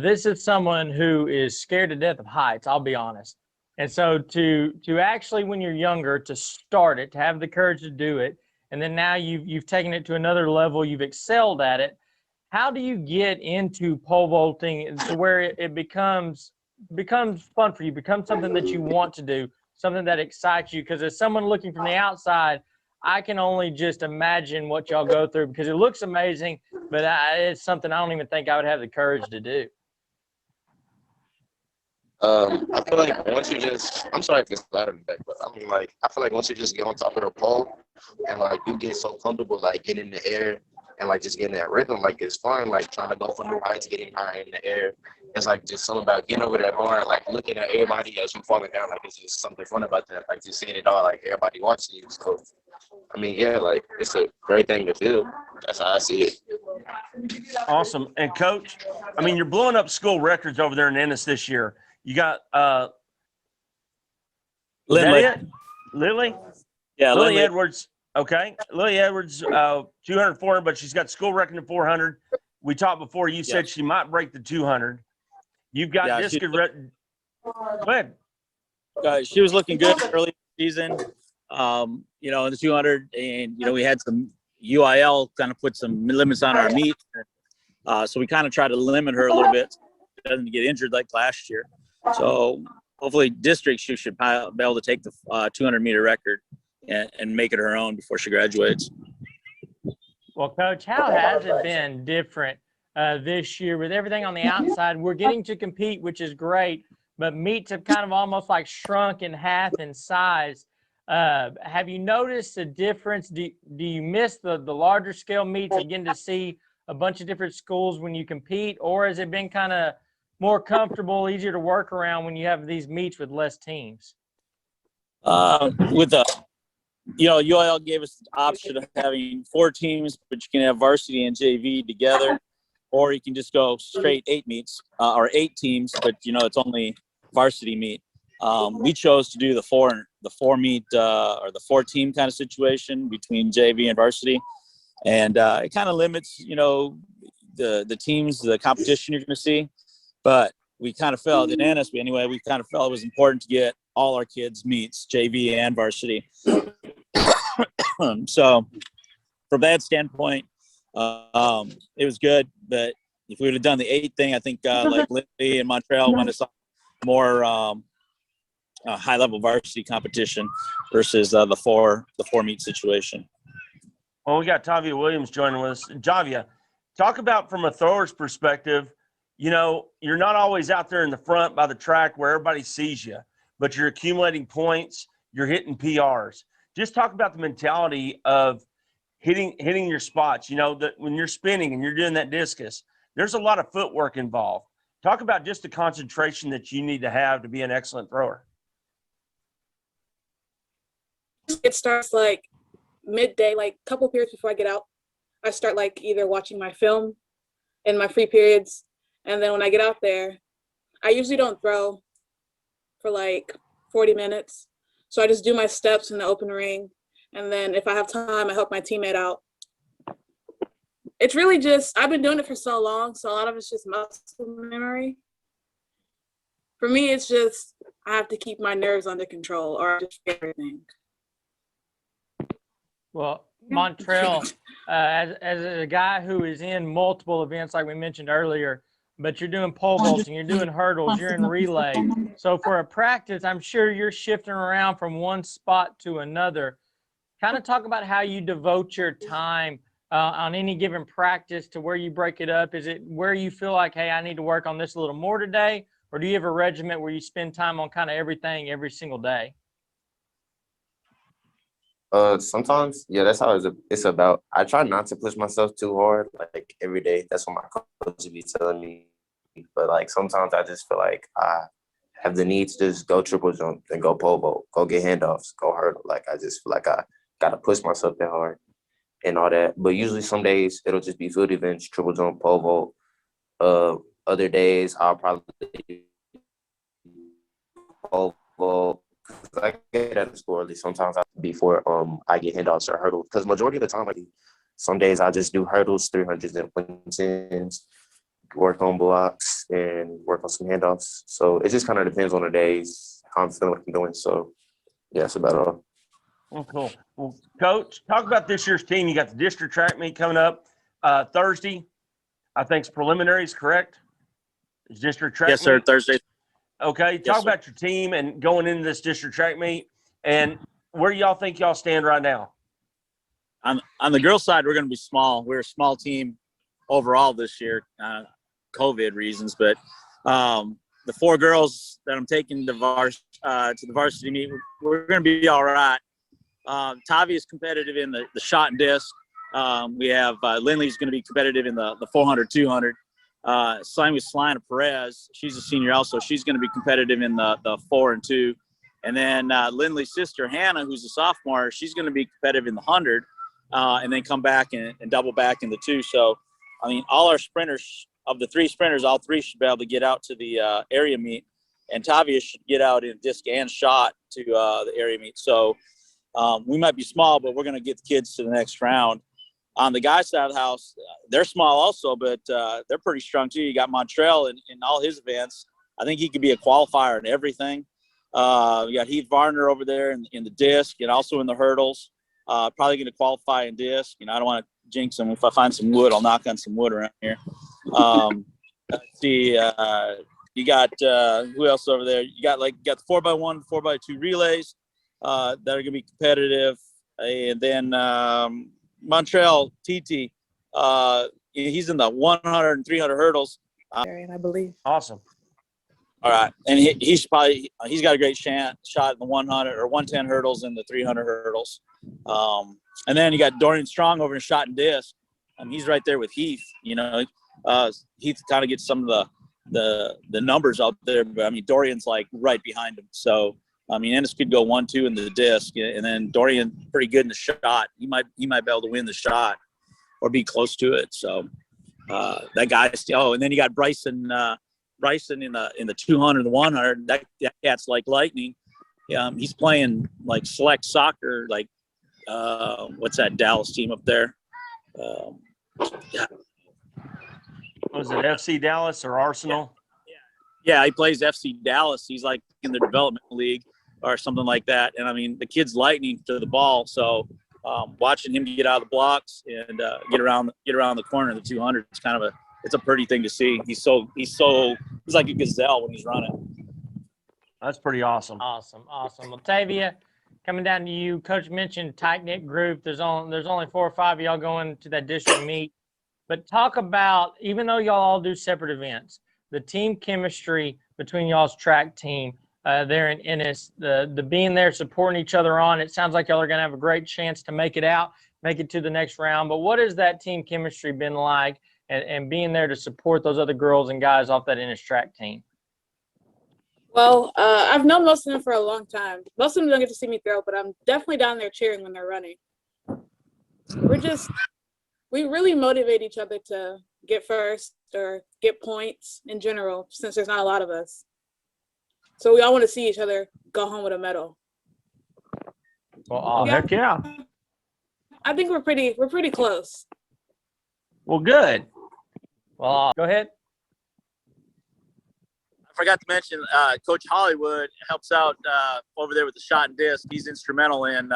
This is someone who is scared to death of heights, I'll be honest. And so to actually, when you're younger, to start it, to have the courage to do it, and then now you've taken it to another level, you've excelled at it. How do you get into pole vaulting to where it becomes fun for you, becomes something that you want to do, something that excites you? Because as someone looking from the outside, I can only just imagine what y'all go through because it looks amazing, but it's something I don't even think I would have the courage to do. I feel like once you just, I'm sorry if it's loud in the back, but I mean, like, I feel like once you just get on top of the pole and, like, you get so comfortable, like, getting in the air and, like, just getting that rhythm, like, it's fun, like, trying to go for new heights, getting higher in the air. It's, like, just something about getting over that bar and, like, looking at everybody as you falling down. Like, it's just something fun about that. Like, just seeing it all, like, everybody watching you. So, I mean, yeah, like, it's a great thing to feel. That's how I see it. Awesome. And, Coach, I mean, you're blowing up school records over there in Ennis this year. You got Lily. Lily? Yeah, Lily Edwards. Okay. Lily Edwards, 200, 400, but she's got school record in 400. We talked before. You said she might break the 200. You've got this good. Go ahead. She was looking good early season, in the 200. And, we had some UIL kind of put some limits on our meet. So we kind of tried to limit her a little bit. She doesn't get injured like last year. So hopefully districts, she should be able to take the 200-meter record and make it her own before she graduates. Well, Coach, how has it been different this year with everything on the outside? We're getting to compete, which is great, but meets have kind of almost like shrunk in half in size. Have you noticed a difference? Do you miss the larger scale meets and getting to see a bunch of different schools when you compete, or has it been kind of more comfortable, easier to work around when you have these meets with less teams? With the, UIL gave us the option of having 4 teams, but you can have varsity and JV together, or you can just go straight 8 meets or 8 teams, but it's only varsity meet. We chose to do the 4 meet or the 4 team kind of situation between JV and varsity, and it kind of limits the teams, the competition you're going to see. But we kind of felt in Ennis, we kind of felt it was important to get all our kids meets, JV and varsity. So from that standpoint, it was good. But if we would have done the 8 thing, I think like Lindsay and Montrell would have saw more high level varsity competition versus the four meet situation. Well, we got Taya Williams joining us. Javia, talk about from a thrower's perspective. You're not always out there in the front by the track where everybody sees you, but you're accumulating points, you're hitting PRs. Just talk about the mentality of hitting your spots. That when you're spinning and you're doing that discus, there's a lot of footwork involved. Talk about just the concentration that you need to have to be an excellent thrower. It starts like midday, like a couple periods before I get out. I start like either watching my film in my free periods, and then when I get out there, I usually don't throw for like 40 minutes. So I just do my steps in the open ring, and then if I have time, I help my teammate out. It's really just, I've been doing it for so long, so a lot of it's just muscle memory. For me, it's just, I have to keep my nerves under control or just everything. Well, Montrell, as a guy who is in multiple events, like we mentioned earlier, but you're doing pole vaulting, you're doing hurdles, you're in relay. So for a practice, I'm sure you're shifting around from one spot to another. Kind of talk about how you devote your time on any given practice to where you break it up. Is it where you feel like, hey, I need to work on this a little more today? Or do you have a regiment where you spend time on kind of everything every single day? Sometimes, yeah, that's how it's about. I try not to push myself too hard, like every day. That's what my coach be telling me. But like sometimes I just feel like I have the need to just go triple jump and go pole vault, go get handoffs, go hurdle. Like I just feel like I gotta push myself that hard and all that. But usually some days it'll just be field events, triple jump, pole vault. Other days I'll probably pole vault. I get at the score early sometimes before I get handoffs or hurdles. Because majority of the time, like some days I just do hurdles, 300s and 110s, work on blocks and work on some handoffs. So it just kind of depends on the days, how I'm feeling, what I'm doing. So yeah, that's about all. Oh, cool. Well, Coach, talk about this year's team. You got the district track meet coming up Thursday. I think it's preliminaries, correct? It's district track Yes, sir. meet? Thursday. Okay, talk about your team and going into this district track meet and where y'all think y'all stand right now. On the girls' side, we're going to be small. We're a small team overall this year, COVID reasons. But the 4 girls that I'm taking to the varsity meet, we're going to be all right. Tavi is competitive in the shot and disc. We have Lindley's going to be competitive in the 400, 200. Same with Selina Perez. She's a senior also. She's going to be competitive in the 4 and 2. And then Lindley's sister, Hannah, who's a sophomore, she's going to be competitive in the 100 and then come back and double back in the 2. So, I mean, all our sprinters, of the 3 sprinters, all 3 should be able to get out to the area meet. And Tavia should get out in disc and shot to the area meet. So we might be small, but we're going to get the kids to the next round. On the guys' side of the house, they're small also, but they're pretty strong too. You got Montrell in all his events. I think he could be a qualifier in everything. We got Heath Varner over there in the disc and also in the hurdles. Probably going to qualify in disc. I don't want to jinx him. If I find some wood, I'll knock on some wood around here. Let's see. You got who else over there? You got the 4x1, 4x2 relays. that are going to be competitive. And then Montrell TT, he's in the 100 and 300 hurdles. I believe. Awesome. All right, and he's got a great shot in the 100 or 110 hurdles and the 300 hurdles. And then you got Dorian Strong over in shot and disc. He's right there with Heath. Heath kind of gets some of the numbers out there, but I mean Dorian's like right behind him. So I mean Ennis could go 1-2 in the disc, and then Dorian pretty good in the shot. He might be able to win the shot or be close to it. So that guy. And then you got Bryson in the 200, the 100. That cat's like lightning. He's playing like select soccer. Like what's that Dallas team up there? Was it FC Dallas or Arsenal? Yeah, he plays FC Dallas. He's like in the development league or something like that. And I mean, the kid's lightning to the ball. So watching him get out of the blocks and get around the corner of the 200, it's a pretty thing to see. He's like a gazelle when he's running. That's pretty awesome. Awesome. Well, Tavia, coming down to you. Coach mentioned tight-knit group. There's only 4 or 5 of y'all going to that district meet. But talk about, even though y'all all do separate events, the team chemistry between y'all's track team there in Ennis, the being there, supporting each other on. It sounds like y'all are going to have a great chance to make it to the next round. But what has that team chemistry been like and being there to support those other girls and guys off that Ennis Track team? Well, I've known most of them for a long time. Most of them don't get to see me throw, but I'm definitely down there cheering when they're running. We really motivate each other to get first or get points in general, since there's not a lot of us. So we all want to see each other go home with a medal. Well, heck yeah. I think we're pretty close. Well, good. Well, go ahead. I forgot to mention Coach Hollywood helps out over there with the shot and disc. He's instrumental in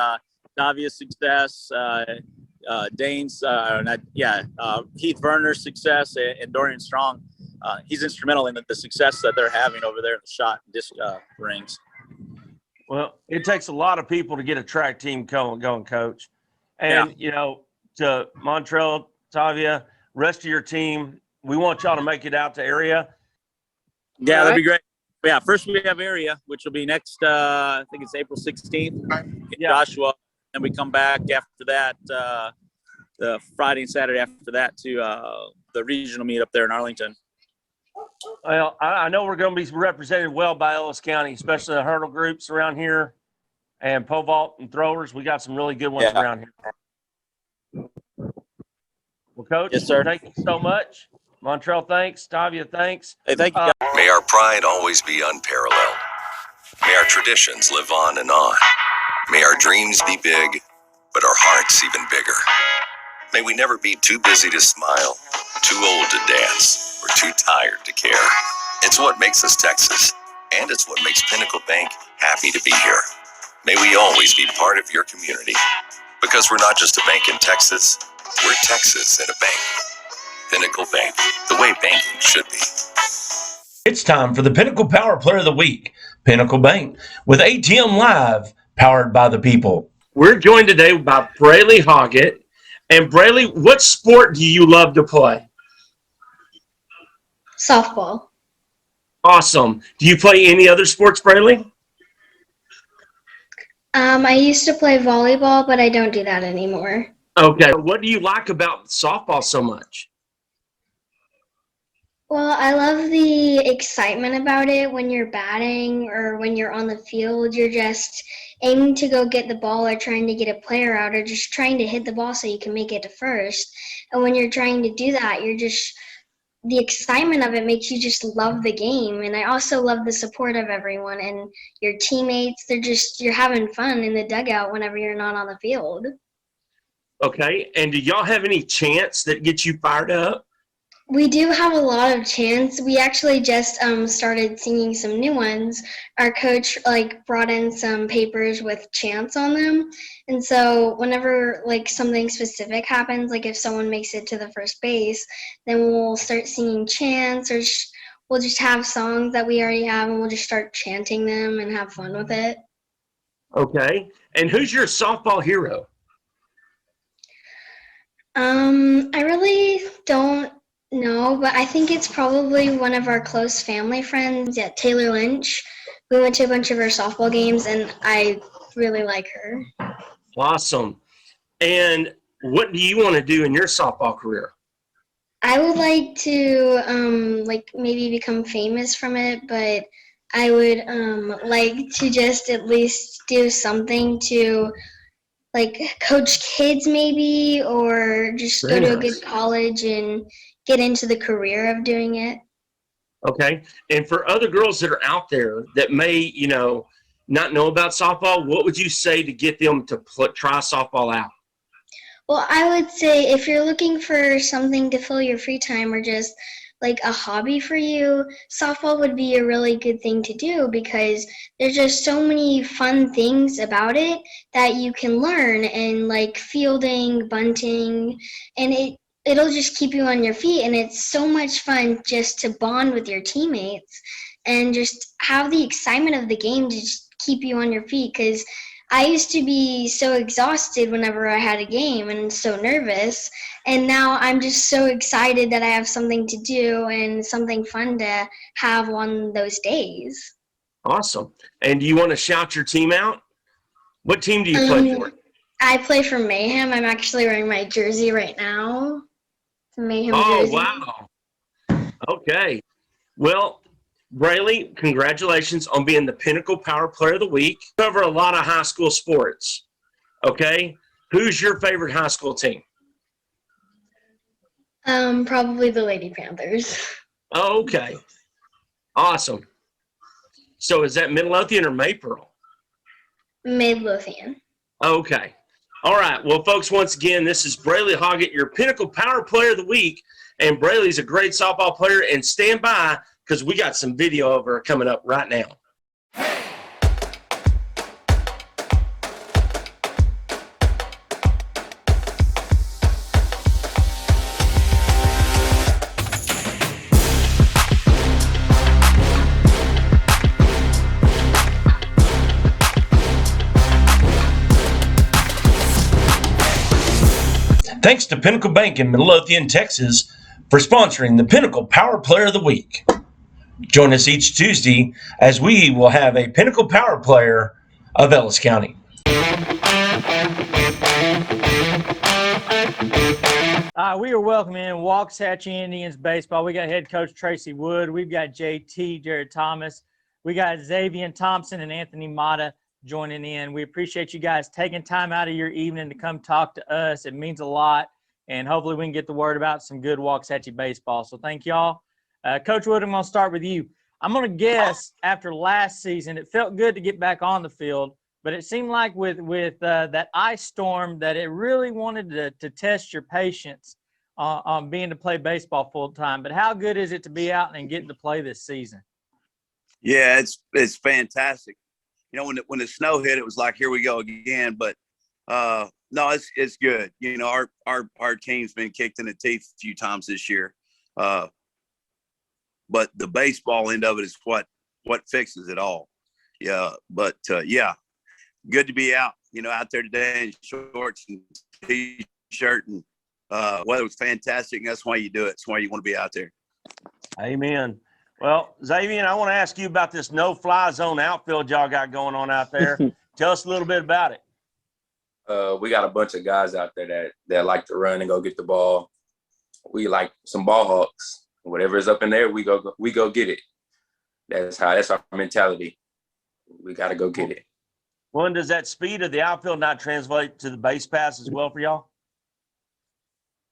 Davia's success, Dane's, Heath Verner's success, and Dorian Strong. He's instrumental in the success that they're having over there in the shot and disc rings. Well, it takes a lot of people to get a track team going, Coach. And, to Montrell, Tavia, rest of your team, we want y'all to make it out to area. Yeah, that'd be great. Yeah, first we have area, which will be next, I think it's April 16th in Joshua. And we come back after that, the Friday and Saturday after that to the regional meet up there in Arlington. Well, I know we're going to be represented well by Ellis County, especially the hurdle groups around here and pole vault and throwers. We got some really good ones around here. Well, Coach, yes, sir. Thank you so much. Montrell, thanks. Tavia, thanks. Hey, thank you. May our pride always be unparalleled. May our traditions live on and on. May our dreams be big, but our hearts even bigger. May we never be too busy to smile, too old to dance, or too tired to care. It's what makes us Texas, and it's what makes Pinnacle Bank happy to be here. May we always be part of your community, because we're not just a bank in Texas, we're Texas in a bank. Pinnacle Bank, the way banking should be. It's time for the Pinnacle Power Player of the Week, Pinnacle Bank, with ATM Live, powered by the people. We're joined today by Braylie Hoggett. And Braylie, what sport do you love to play? Softball. Awesome. Do you play any other sports, Braylie? I used to play volleyball, but I don't do that anymore. Okay. What do you like about softball so much? Well, I love the excitement about it when you're batting or when you're on the field. You're just aiming to go get the ball or trying to get a player out or just trying to hit the ball so you can make it to first. And when you're trying to do that, the excitement of it makes you just love the game. And I also love the support of everyone and your teammates. You're having fun in the dugout whenever you're not on the field. Okay. And do y'all have any chants that get you fired up? We do have a lot of chants. We actually just started singing some new ones. Our coach brought in some papers with chants on them. And so whenever something specific happens, like if someone makes it to the first base, then we'll start singing chants or we'll just have songs that we already have and we'll just start chanting them and have fun with it. Okay. And who's your softball hero? I really don't know, but I think it's probably one of our close family friends, yeah, Taylor Lynch. We went to a bunch of her softball games, and I really like her. Awesome. And what do you want to do in your softball career? I would like to maybe become famous from it, but I would like to just at least do something to coach kids maybe, or just Very go to a nice. good college and get into the career of doing it. Okay. And for other girls that are out there that may, not know about softball, what would you say to get them to try softball out? Well, I would say if you're looking for something to fill your free time or just like a hobby for you, softball would be a really good thing to do because there's just so many fun things about it that you can learn, and like fielding, bunting, and it'll just keep you on your feet, and it's so much fun just to bond with your teammates and just have the excitement of the game to just keep you on your feet, because I used to be so exhausted whenever I had a game and so nervous, and now I'm just so excited that I have something to do and something fun to have on those days. Awesome. And do you want to shout your team out? What team do you play for? I play for Mayhem. I'm actually wearing my jersey right now. Mayhem jersey. Oh, wow. Okay. Well, Braylie, congratulations on being the Pinnacle Power Player of the Week. Cover a lot of high school sports. Okay. Who's your favorite high school team? Probably the Lady Panthers. Oh, okay. Awesome. So is that Midlothian or Maypearl? Midlothian. Okay. All right. Well, folks, once again, this is Braylie Hoggett, your Pinnacle Power Player of the Week. And Braylie's a great softball player. And stand by, because we got some video of her coming up right now. Thanks to Pinnacle Bank in Midlothian, Texas, for sponsoring the Pinnacle Power Player of the Week. Join us each Tuesday as we will have a Pinnacle Power Player of Ellis County. We are welcoming in Waxahachie Indians baseball. We got head coach Tracy Wood. We've got JT, Jared Thomas. We got Xavier Thompson and Anthony Mata joining in. We appreciate you guys taking time out of your evening to come talk to us. It means a lot, and hopefully we can get the word about some good Waxahachie baseball. So thank y'all. Coach Wood, I'm going to start with you. I'm going to guess after last season, it felt good to get back on the field, but it seemed like with that ice storm that it really wanted to test your patience on being to play baseball full time. But how good is it to be out and getting to play this season? Yeah, it's fantastic. When the snow hit, it was like, here we go again. But no, it's good. Our team's been kicked in the teeth a few times this year. But the baseball end of it is what fixes it all. Yeah. But yeah, good to be out there today in shorts and t-shirt, and weather was fantastic. And that's why you do it. It's why you want to be out there. Amen. Well, Xavier, I want to ask you about this no-fly zone outfield y'all got going on out there. Tell us a little bit about it. We got a bunch of guys out there that like to run and go get the ball. We like some ball hawks. Whatever is up in there, we go get it. That's our mentality. We got to go get it. Well, and does that speed of the outfield not translate to the base pass as well for y'all?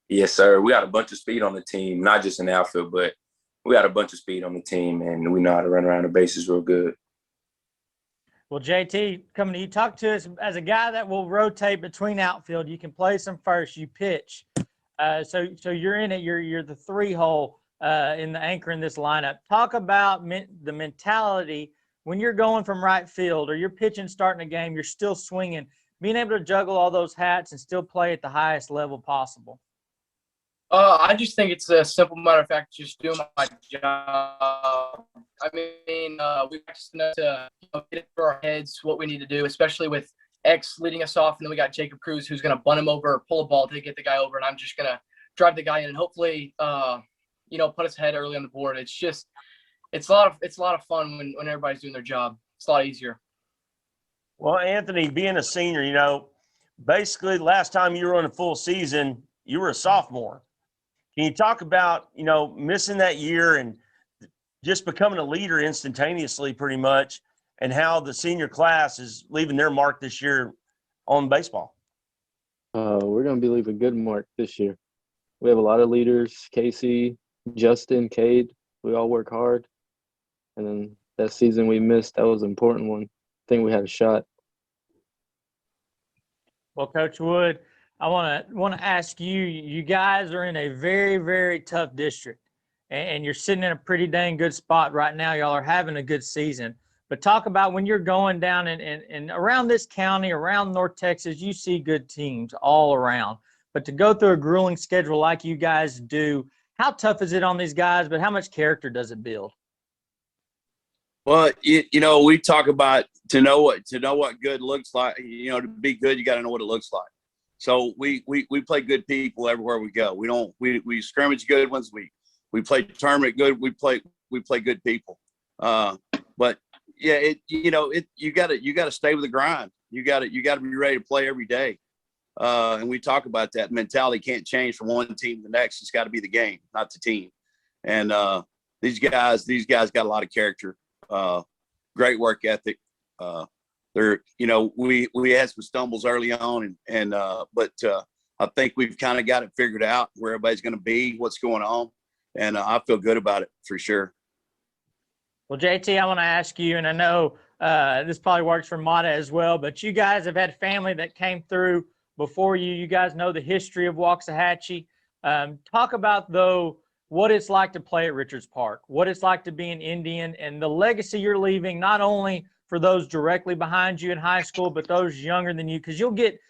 Yes, sir. We got a bunch of speed on the team, not just in the outfield, but we got a bunch of speed on the team, and we know how to run around the bases real good. Well, JT, coming to you, talk to us as a guy that will rotate between outfield. You can play some first, you pitch. So you're in it. You're the 3-hole in the anchor in this lineup. Talk about the mentality when you're going from right field or you're pitching, starting a game, you're still swinging, being able to juggle all those hats and still play at the highest level possible. I just think it's a simple matter of fact, just doing my job. I mean, we practice enough to get into our heads what we need to do, especially with X leading us off, and then we got Jacob Cruz who's going to bunt him over or pull a ball to get the guy over, and I'm just going to drive the guy in and hopefully put us ahead early on the board. It's a lot of fun when everybody's doing their job. It's a lot easier. Well, Anthony, being a senior, basically last time you were on a full season, you were a sophomore. Can you talk about, missing that year and just becoming a leader instantaneously pretty much, and how the senior class is leaving their mark this year on baseball? We're going to be leaving a good mark this year. We have a lot of leaders, Casey, Justin, Cade. We all work hard. And then that season we missed, that was an important one. I think we had a shot. Well, Coach Wood, I want to ask you. You guys are in a very, very tough district, and you're sitting in a pretty dang good spot right now. Y'all are having a good season. But talk about when you're going down and around this county, around North Texas, you see good teams all around. But to go through a grueling schedule like you guys do, how tough is it on these guys? But how much character does it build? Well, we talk about to know what good looks like. To be good, you got to know what it looks like. So we play good people everywhere we go. We scrimmage good ones. We play tournament good. We play good people. But yeah, you got to stay with the grind. You got to be ready to play every day. And we talk about that mentality can't change from one team to the next. It's got to be the game, not the team. And these guys got a lot of character. Great work ethic. We had some stumbles early on, but I think we've kind of got it figured out where everybody's going to be, what's going on, and I feel good about it for sure. Well, JT, I want to ask you, and I know this probably works for Mata as well, but you guys have had family that came through before you. You guys know the history of Waxahachie. Talk about, though, what it's like to play at Richards Park, what it's like to be an Indian, and the legacy you're leaving, not only for those directly behind you in high school, but those younger than you, because you'll get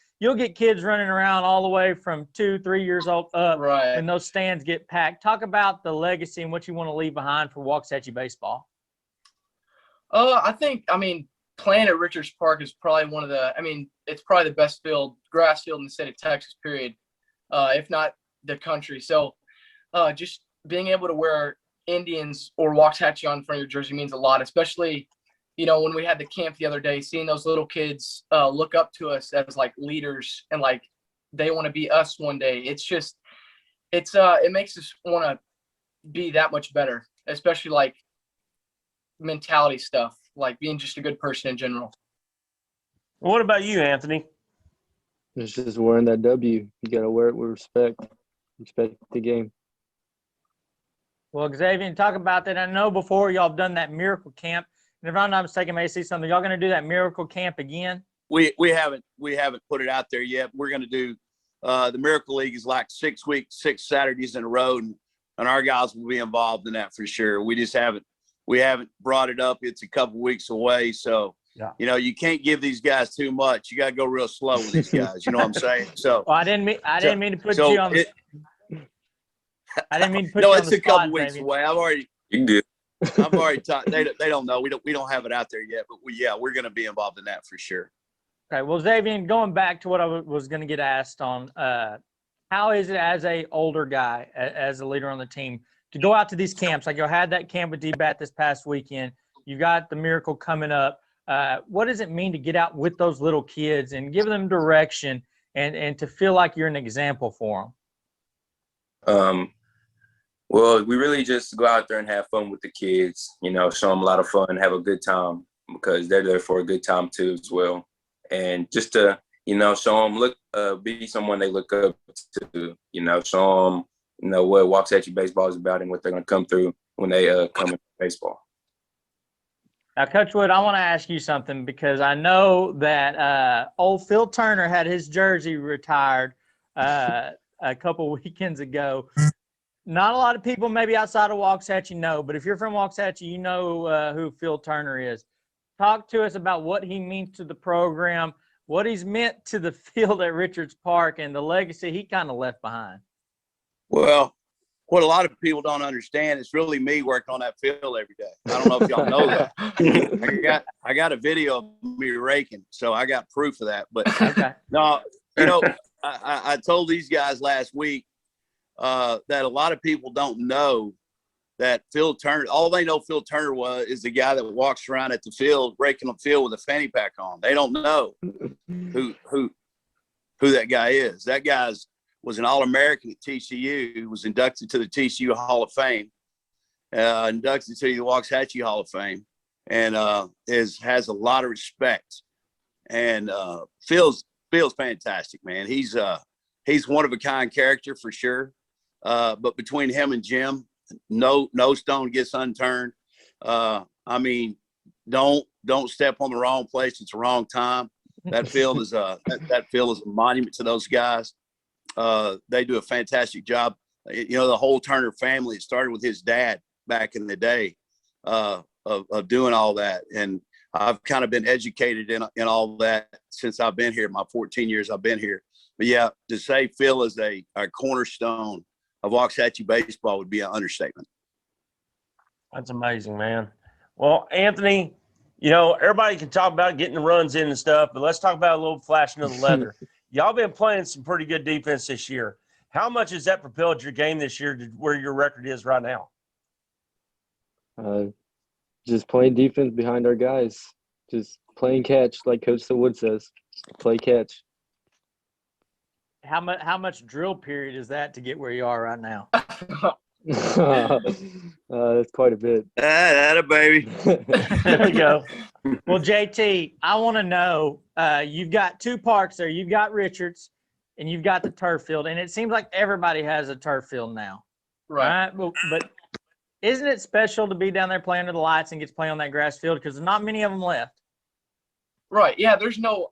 kids running around all the way from 2-3 years old up when those stands get packed. Talk about the legacy and what you want to leave behind for Waxahachie baseball. Playing at Richards Park is probably it's probably the best grass field in the state of Texas, period, if not the country. So just being able to wear Indians or Waxahachie on front of your jersey means a lot, especially, when we had the camp the other day, seeing those little kids look up to us as like leaders and like they want to be us one day. It's just, it makes us want to be that much better, especially like mentality stuff, like being just a good person in general. What about you, Anthony? It's just wearing that W. You got to wear it with respect the game. Well, Xavier, talk about that. I know before y'all have done that miracle camp, and if I'm not mistaken, I may see something. Y'all going to do that miracle camp again? We haven't put it out there yet. We're going to do the Miracle League is like 6 weeks, 6 Saturdays in a row, and our guys will be involved in that for sure. We haven't brought it up. It's a couple weeks away, so you can't give these guys too much. You got to go real slow with these guys. You know what I'm saying? So well, I didn't mean to put you on the. I didn't mean to put you on the spot. No, it's a couple weeks away. You can do it. I've already talked. They don't know. We don't have it out there yet, but we're going to be involved in that for sure. Okay. Well, Xavier, going back to what I was going to get asked on, how is it as a older guy, as a leader on the team, to go out to these camps? Like you had that camp with D-Bat this past weekend. You got the Miracle coming up. What does it mean to get out with those little kids and give them direction and to feel like you're an example for them? Well, we really just go out there and have fun with the kids, show them a lot of fun, have a good time, because they're there for a good time too as well. And just to, show them, be someone they look up to, show them, what Waxahachie baseball is about and what they're going to come through when they come into baseball. Now, Coach Wood, I want to ask you something, because I know that old Phil Turner had his jersey retired a couple weekends ago. Not a lot of people maybe outside of Waxahachie know, but if you're from Waxahachie, you know who Phil Turner is. Talk to us about what he means to the program, what he's meant to the field at Richards Park, and the legacy he kind of left behind. Well, what a lot of people don't understand, it's really me working on that field every day. I don't know if y'all know that. I got a video of me raking, so I got proof of that. But no, I told these guys last week that a lot of people don't know that Phil Turner, all they know Phil Turner is the guy that walks around at the field, raking the field with a fanny pack on. They don't know who that guy is. That was an All-American at TCU, was inducted to the TCU Hall of Fame, inducted to the Waxahachie Hall of Fame, and has a lot of respect. And Phil's fantastic, man. He's one of a kind character for sure. But between him and Jim, no stone gets unturned. I mean, don't step on the wrong place. It's the wrong time. That field is that field is a monument to those guys. They do a fantastic job. The whole Turner family, it started with his dad back in the day of doing all that. And I've kind of been educated in all that since I've been here, my 14 years I've been here. But yeah, to say Phil is a cornerstone of Waxahachie baseball would be an understatement. That's amazing, man. Well, Anthony, everybody can talk about getting the runs in and stuff, but let's talk about a little flashing of the leather. Y'all been playing some pretty good defense this year. How much has that propelled your game this year to where your record is right now? Just playing defense behind our guys. Just playing catch, like Coach Wood says. Play catch. How much drill period is that to get where you are right now? That's quite a bit. That a baby. There we go. Well, JT, I want to know, you've got two parks there. You've got Richards and you've got the turf field, and it seems like everybody has a turf field now. Right? But isn't it special to be down there playing under the lights and get to play on that grass field, because there's not many of them left? Right. Yeah. There's no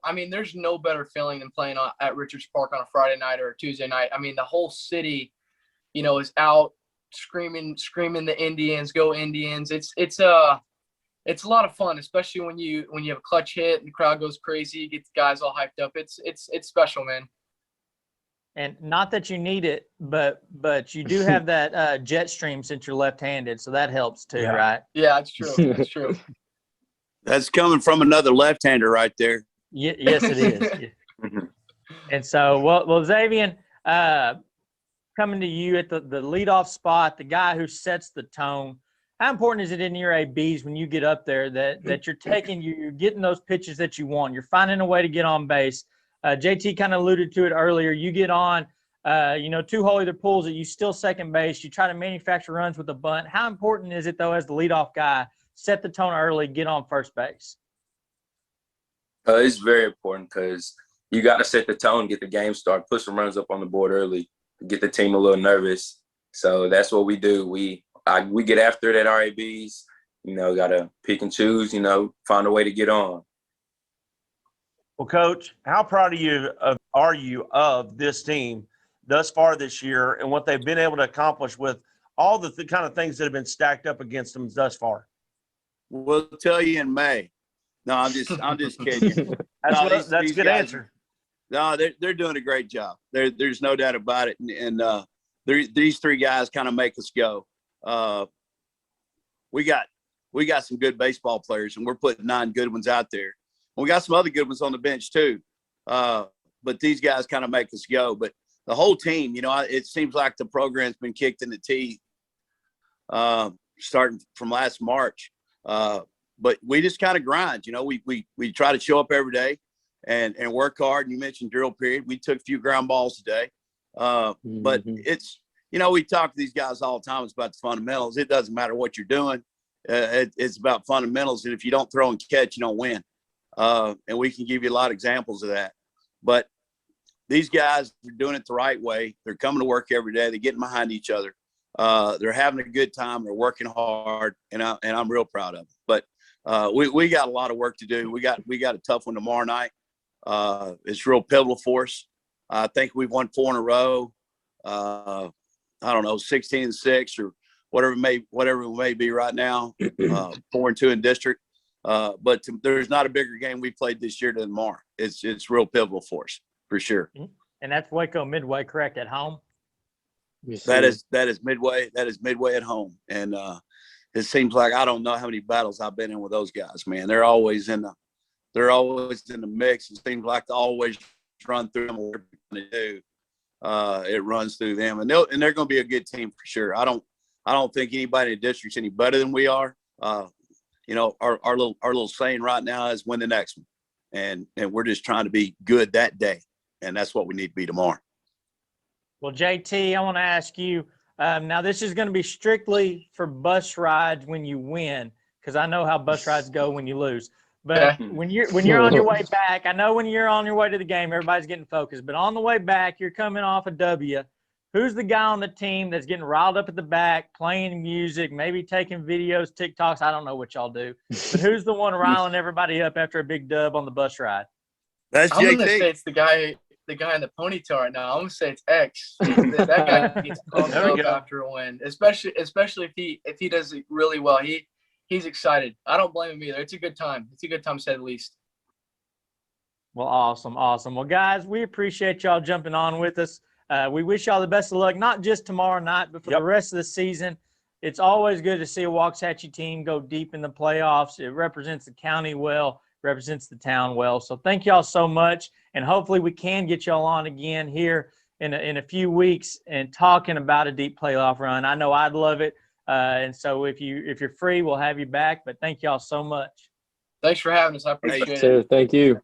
better feeling than playing at Richards Park on a Friday night or a Tuesday night. I mean, the whole city, is out screaming the Indians, go Indians. It's a lot of fun, especially when you have a clutch hit and the crowd goes crazy, get the guys all hyped up. It's special, man. And not that you need it, but you do have that jet stream since you're left-handed, so that helps too, right? Yeah, it's true. It's true. That's coming from another left-hander right there. Yes, it is. And so, well, Xavier, coming to you at the leadoff spot, the guy who sets the tone. How important is it in your ABs when you get up there that you're getting those pitches that you want? You're finding a way to get on base. JT kind of alluded to it earlier. You get on, two hole either pulls it, you still second base. You try to manufacture runs with a bunt. How important is it, though, as the leadoff guy, set the tone early, get on first base? It's very important because you got to set the tone, get the game started, put some runs up on the board early, get the team a little nervous. So that's what we do. We get after it at RABs. Got to pick and choose. Find a way to get on. Well, Coach, how proud are you of this team thus far this year and what they've been able to accomplish with all the kind of things that have been stacked up against them thus far? We'll tell you in May. No, I'm just kidding you. That's a good answer. No, they're doing a great job. There's no doubt about it. And these three guys kind of make us go. We got some good baseball players, and we're putting 9 good ones out there. And we got some other good ones on the bench too. But these guys kind of make us go. But the whole team, it seems like the program's been kicked in the teeth starting from last March. But we just kind of grind. We try to show up every day and work hard. And you mentioned drill period. We took a few ground balls today. But it's, we talk to these guys all the time. It's about the fundamentals. It doesn't matter what you're doing. It's about fundamentals. And if you don't throw and catch, you don't win. And we can give you a lot of examples of that. But these guys are doing it the right way. They're coming to work every day. They're getting behind each other. They're having a good time. They're working hard, and I'm real proud of them. But we got a lot of work to do. We got a tough one tomorrow night. It's real pivotal for us. I think we've won 4 in a row. I don't know, 16-6 or whatever it may be right now. 4-2 in district. But there's not a bigger game we played this year than tomorrow. It's real pivotal for us, for sure. And that's Waco Midway, correct, at home? That is midway. That is midway at home, and it seems like I don't know how many battles I've been in with those guys. Man, they're always in the mix. It seems like they always run through them. Whatever they do, it runs through them, and they're going to be a good team for sure. I don't think anybody in the district's any better than we are. You know, our little saying right now is win the next one, and we're just trying to be good that day, and that's what we need to be tomorrow. Well, JT, I want to ask you, now this is going to be strictly for bus rides when you win, because I know how bus rides go when you lose. But when you're on your way back, I know when you're on your way to the game, everybody's getting focused. But on the way back, you're coming off a W. Who's the guy on the team that's getting riled up at the back, playing music, maybe taking videos, TikToks? I don't know what y'all do. But who's the one riling everybody up after a big dub on the bus ride? That's I'm JT. gonna say it's the guy in the ponytail right now. I'm gonna say it's X. That guy gets pumped up after a win, especially if he does it really well. He's excited. I don't blame him either. It's a good time. It's a good time to say the least. Well, awesome. Well, guys, we appreciate y'all jumping on with us. We wish y'all the best of luck, not just tomorrow night, but for the rest of the season. It's always good to see a Waxahachie team go deep in the playoffs. It represents the county well, represents the town well. So thank y'all so much, and hopefully we can get y'all on again here in a few weeks and talking about a deep playoff run. I know I'd love it, and so if you're free, we'll have you back. But thank y'all so much. Thanks for having us. I appreciate it. Sir, thank you.